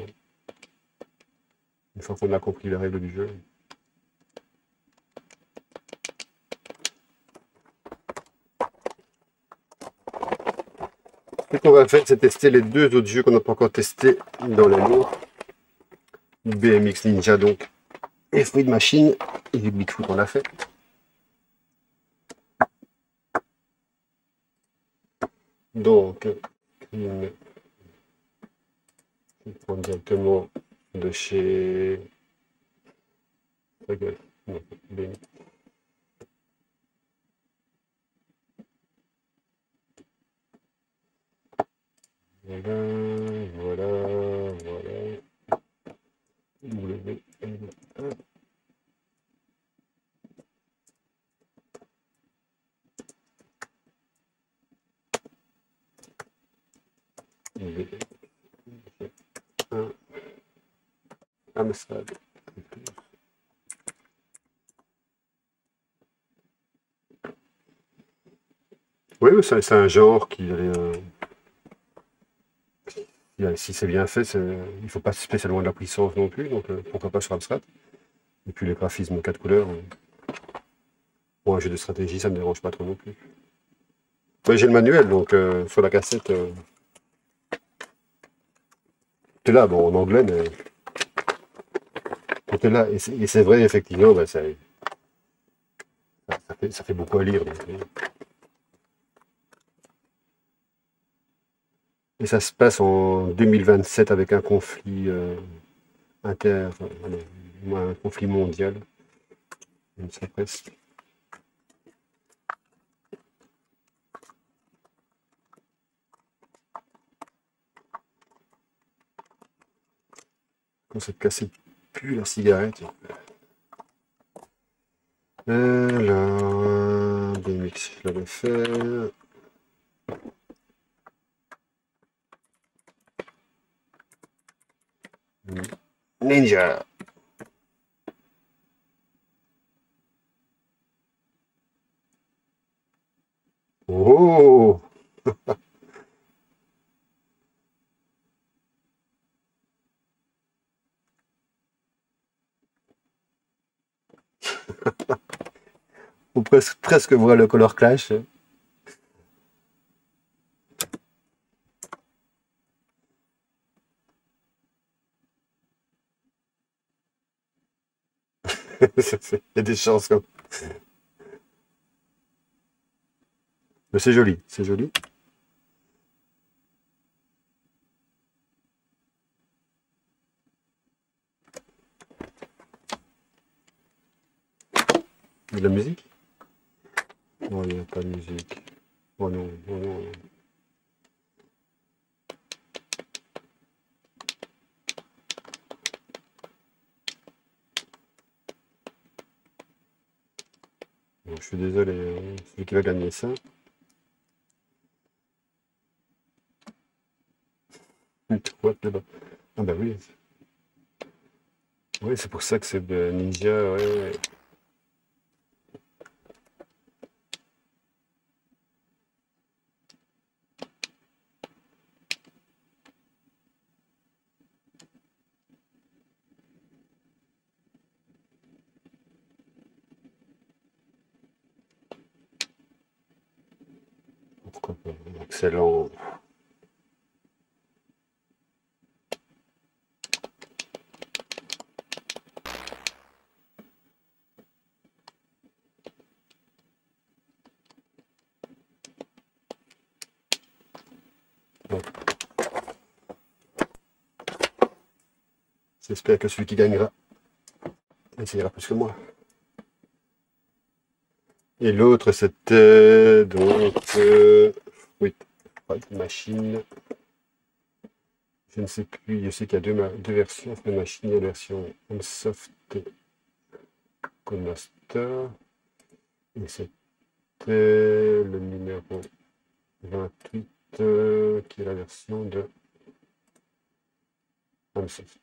Une fois qu'on a compris les règles du jeu. Ce qu'on va faire, c'est tester les deux autres jeux qu'on n'a pas encore testés dans l'année. BMX Ninja donc. Et Fruit Machine. Et du Bigfoot on l'a fait. Donc, je vais prendre directement de chez. Non, BMX. Voilà, voilà, voilà. WL1. WL1. Amstrad. Oui, c'est un genre qui si c'est bien fait, il ne faut pas spécialement de la puissance non plus, donc pourquoi pas sur Amstrad. Et puis les graphismes 4 couleurs, pour un jeu de stratégie, ça ne me dérange pas trop non plus. Ouais, j'ai le manuel, donc sur la cassette, tout est là, bon, en anglais, mais tout est là. Et c'est vrai, effectivement, ben, ça fait beaucoup à lire. Donc, et ça se passe en 2027 avec un conflit allez, un conflit mondial. Ça presque. Quand cette cassette pue la cigarette. Là, BMX, je l'avais fait. Ninja. Oh! On peut presque voir le color clash. Il y a des chances comme. Mais c'est joli, c'est joli. Il y a de la musique? Non, il n'y a pas de musique. Oh non, oh non. Bon, je suis désolé, celui qui va gagner ça. What, là-bas. Ah bah oui. Oui, c'est pour ça que c'est Ninja, ouais. Pourquoi pas? Excellent. Bon. J'espère que celui qui gagnera essayera plus que moi. Et l'autre, c'était donc oui, machine. Je ne sais plus, je sais qu'il y a deux versions de machine. Il y a la version Unsoft Codemaster. Et c'était le numéro 28 qui est la version de Unsoft.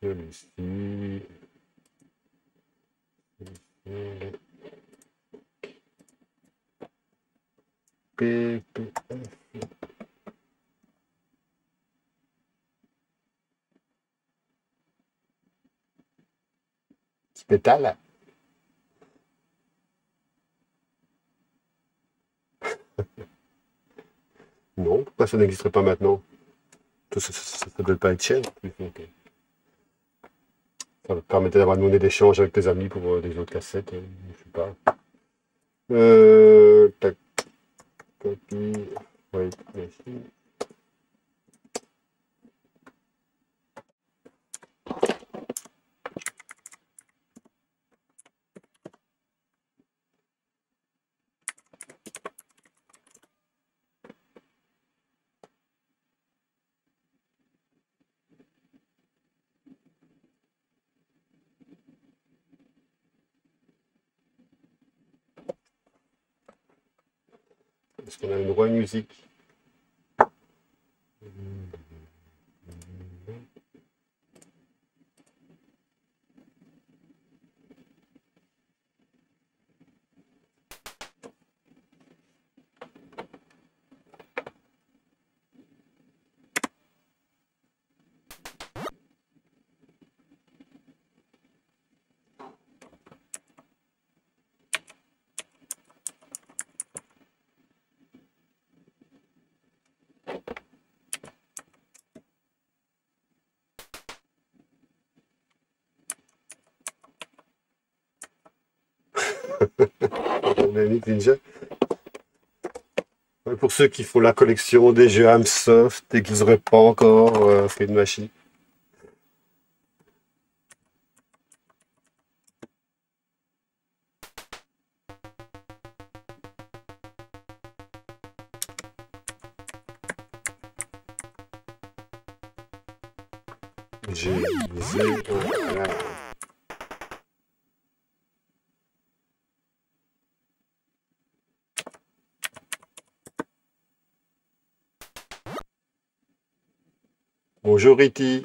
Celui-ci. PPF. Petit pétale. Non, pourquoi ça n'existerait pas maintenant? Ça ne doit pas être cher. Okay. Ça permettait d'avoir une monnaie d'échange avec tes amis pour des autres cassettes. Je sais pas. Tac, copie. Oui, merci. Est-ce qu'on a une droit musique? Dynamic Ninja. Ouais, pour ceux qui font la collection des jeux Amsoft et qu'ils n'auraient pas encore fait de machine. J'ai voilà. Bonjour Riti.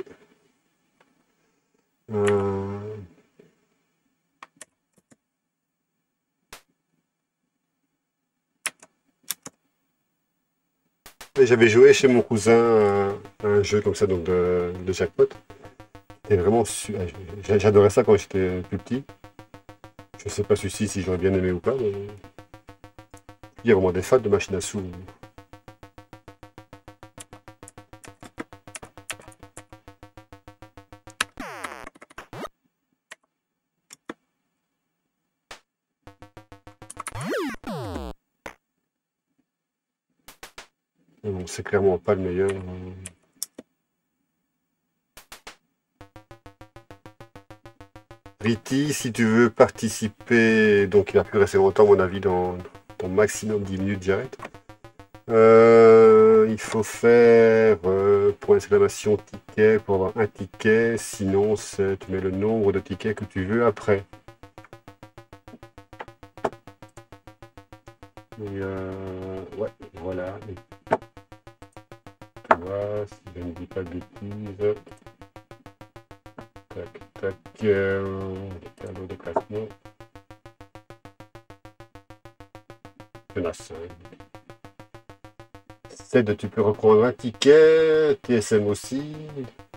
J'avais joué chez mon cousin à un jeu comme ça donc de jackpot. C'était vraiment j'adorais ça quand j'étais plus petit. Je sais pas celui-ci si j'aurais bien aimé ou pas, mais il y a vraiment des fans de machines à sous. Mais bon, c'est clairement pas le meilleur. Riti, si tu veux participer, donc il va plus rester longtemps à mon avis dans maximum 10 minutes direct. Il faut faire point d'exclamation ticket pour avoir un ticket, sinon tu mets le nombre de tickets que tu veux après. Et ouais, voilà. Et, tu vois, si je ne dis pas de bêtises. Tac, tac, tableau de classement. Il y en a 5. 7, tu peux reprendre un ticket. TSM aussi.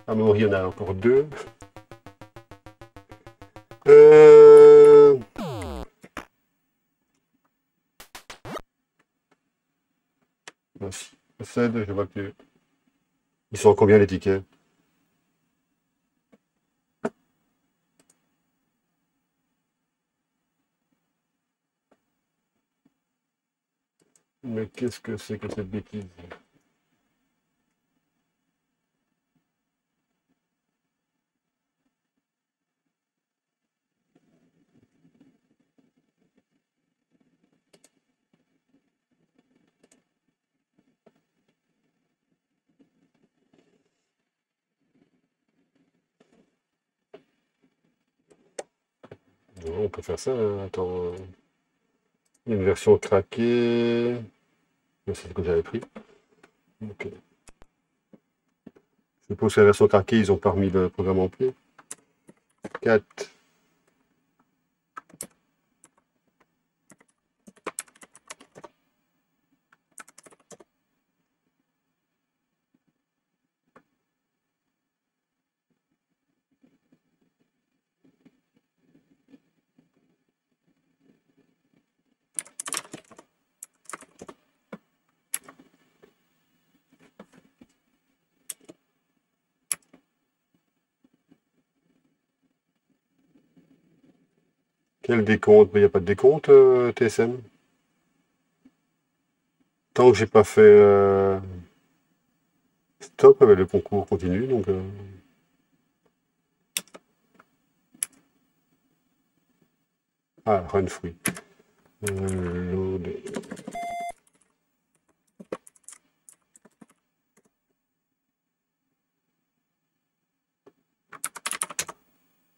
Amaury, il y en a encore 2. Merci. 7, je vois que... Ils sont à combien les tickets? Mais qu'est-ce que c'est que cette bêtise? Non, on peut faire ça, hein. Attends. Il y a une version craquée. C'est ce que j'avais pris. Ok. Je suppose que la version craquée, ils ont pas remis le programme en plus. 4. Quel décompte? Il n'y a pas de décompte, TSM. Tant que j'ai pas fait stop, le concours continue. Donc, ah, run free. Load.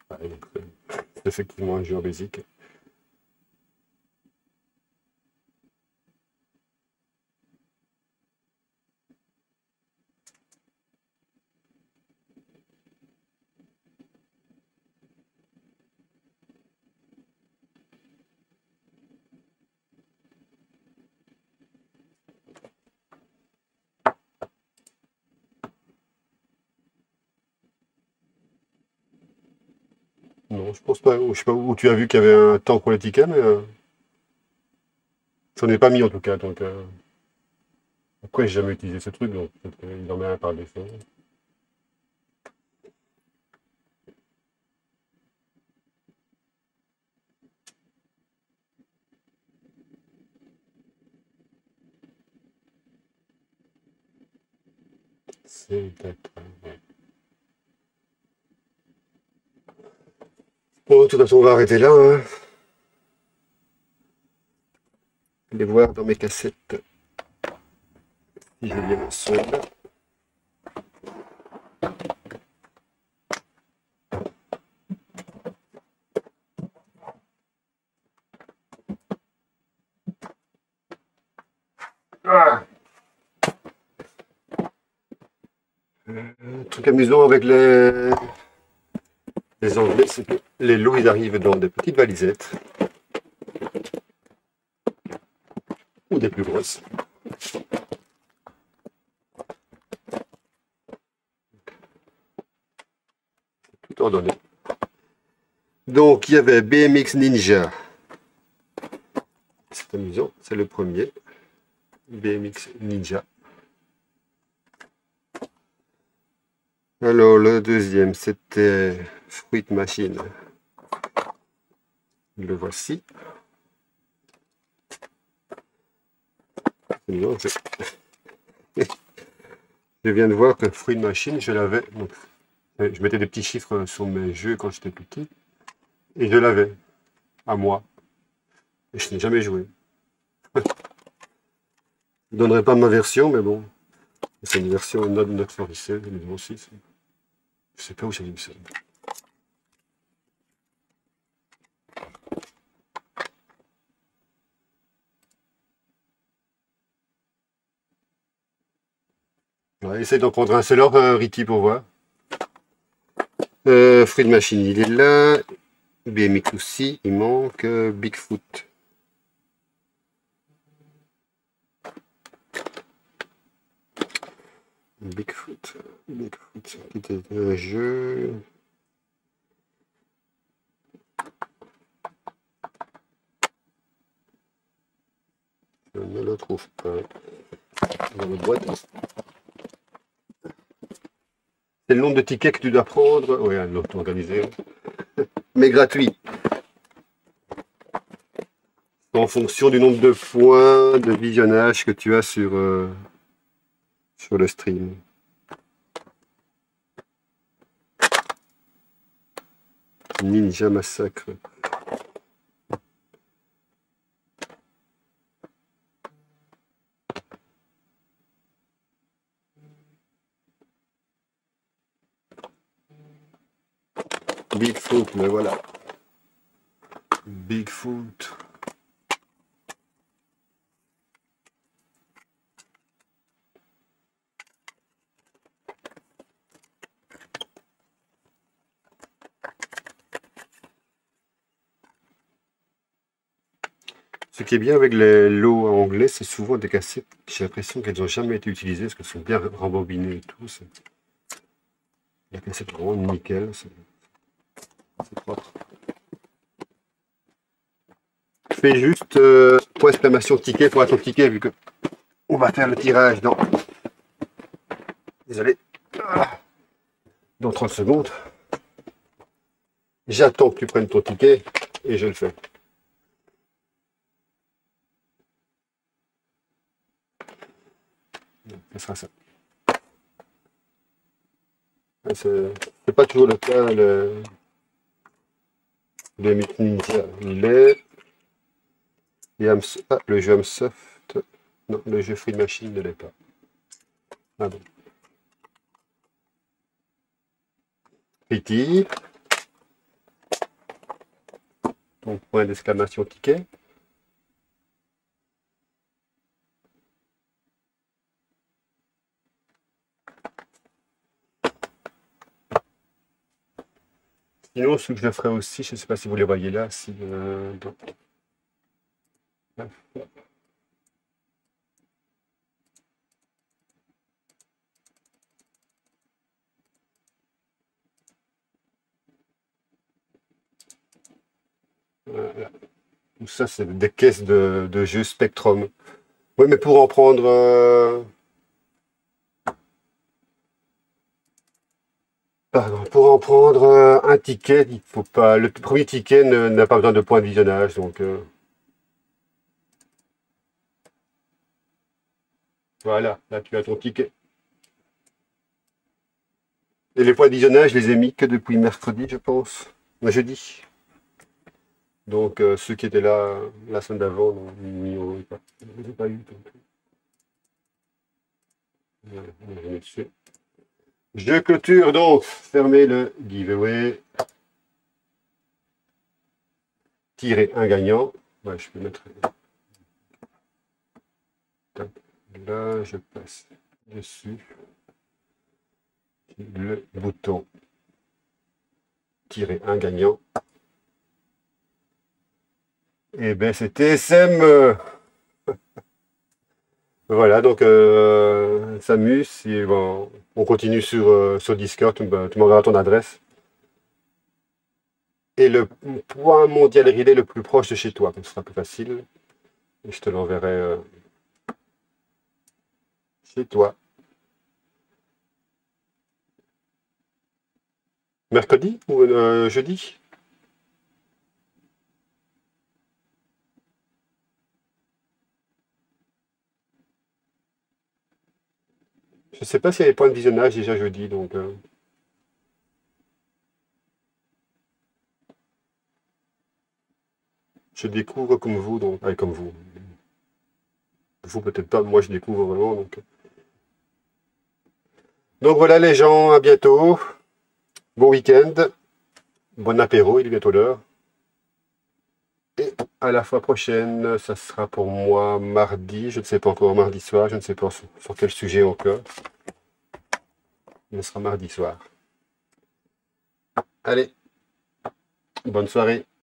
Ah, donc, c'est effectivement un jeu basique. Non, je pense pas. Je sais pas où tu as vu qu'il y avait un temps pour les tickets, mais j'en ai pas mis en tout cas. Donc, après, j'ai jamais utilisé ce truc, donc il en met un par défaut. C'est bon, de toute façon, on va arrêter là. Hein. Aller voir dans mes cassettes si j'ai bien mon son. Ah. Un truc amusant avec les Anglais, c'est que les lots, ils arrivent dans des petites valisettes. Ou des plus grosses. Tout ordonné. Donc, il y avait BMX Ninja. C'est amusant, c'est le premier. BMX Ninja. Alors, le deuxième, c'était Fruit Machine. Le voici. Non, je viens de voir que Fruit Machine, je l'avais. Je mettais des petits chiffres sur mes jeux quand j'étais petit. Et je l'avais. À moi. Et je n'ai jamais joué. Je ne donnerai pas ma version, mais bon. C'est une version notre fournisseur, nous aussi. Je sais pas où j'ai vu ça. Ouais, essaye d'en prendre un seul ordre, Riti, pour voir. Fruit Machine, il est là. BMX aussi, il manque Bigfoot. Bigfoot, qui était un jeu. Je ne le trouve pas dans la boîte. C'est le nombre de tickets que tu dois prendre. Oui, un lot organisé. Mais gratuit. En fonction du nombre de points de visionnage que tu as sur le stream. Ninja Massacre. Bigfoot, mais voilà. Bigfoot. Ce qui est bien avec les lots anglais, c'est souvent des cassettes. J'ai l'impression qu'elles n'ont jamais été utilisées parce qu'elles sont bien rembobinées et tout. La cassette est vraiment nickel. C'est propre. Je fais juste point exclamation ticket pour ton ticket vu que on va faire le tirage dans. Désolé. Dans 30 secondes. J'attends que tu prennes ton ticket et je le fais. Ce sera ça. C'est pas toujours le cas. Le Myth Ninja, il est. Le jeu Hamsoft. Non, le jeu Free Machine ne l'est pas. Ah bon. Pretty. Donc point d'exclamation ticket. Sinon, ce que je ferai aussi, je ne sais pas si vous les voyez là, si voilà. Tout ça, c'est des caisses de jeux Spectrum. Oui, mais pour en prendre... Pardon, pour en prendre un ticket, il faut pas. Le premier ticket n'a pas besoin de points de visionnage, donc voilà, là tu as ton ticket. Et les points de visionnage, je les ai mis que depuis mercredi, je pense. Jeudi. Donc ceux qui étaient là la semaine d'avant, je les ai pas eu. Je clôture donc, fermez le giveaway. Tirer un gagnant. Ouais, je peux mettre là, je passe dessus le bouton tirer un gagnant. Et ben c'était SM. Voilà, donc Samus, et bon, on continue sur Discord, tu m'enverras ton adresse. Et le point mondial relais le plus proche de chez toi, donc ce sera plus facile. Et je te l'enverrai chez toi. Mercredi ou jeudi? Je ne sais pas s'il y a les points de visionnage déjà jeudi, donc... je découvre comme vous, donc... Ah, comme vous. Vous peut-être pas, moi je découvre vraiment, donc... Donc voilà les gens, à bientôt. Bon week-end. Bon apéro, il est bientôt l'heure. Et à la fois prochaine, ça sera pour moi mardi, je ne sais pas encore, mardi soir, je ne sais pas sur quel sujet encore. Mais ce sera mardi soir. Allez, bonne soirée.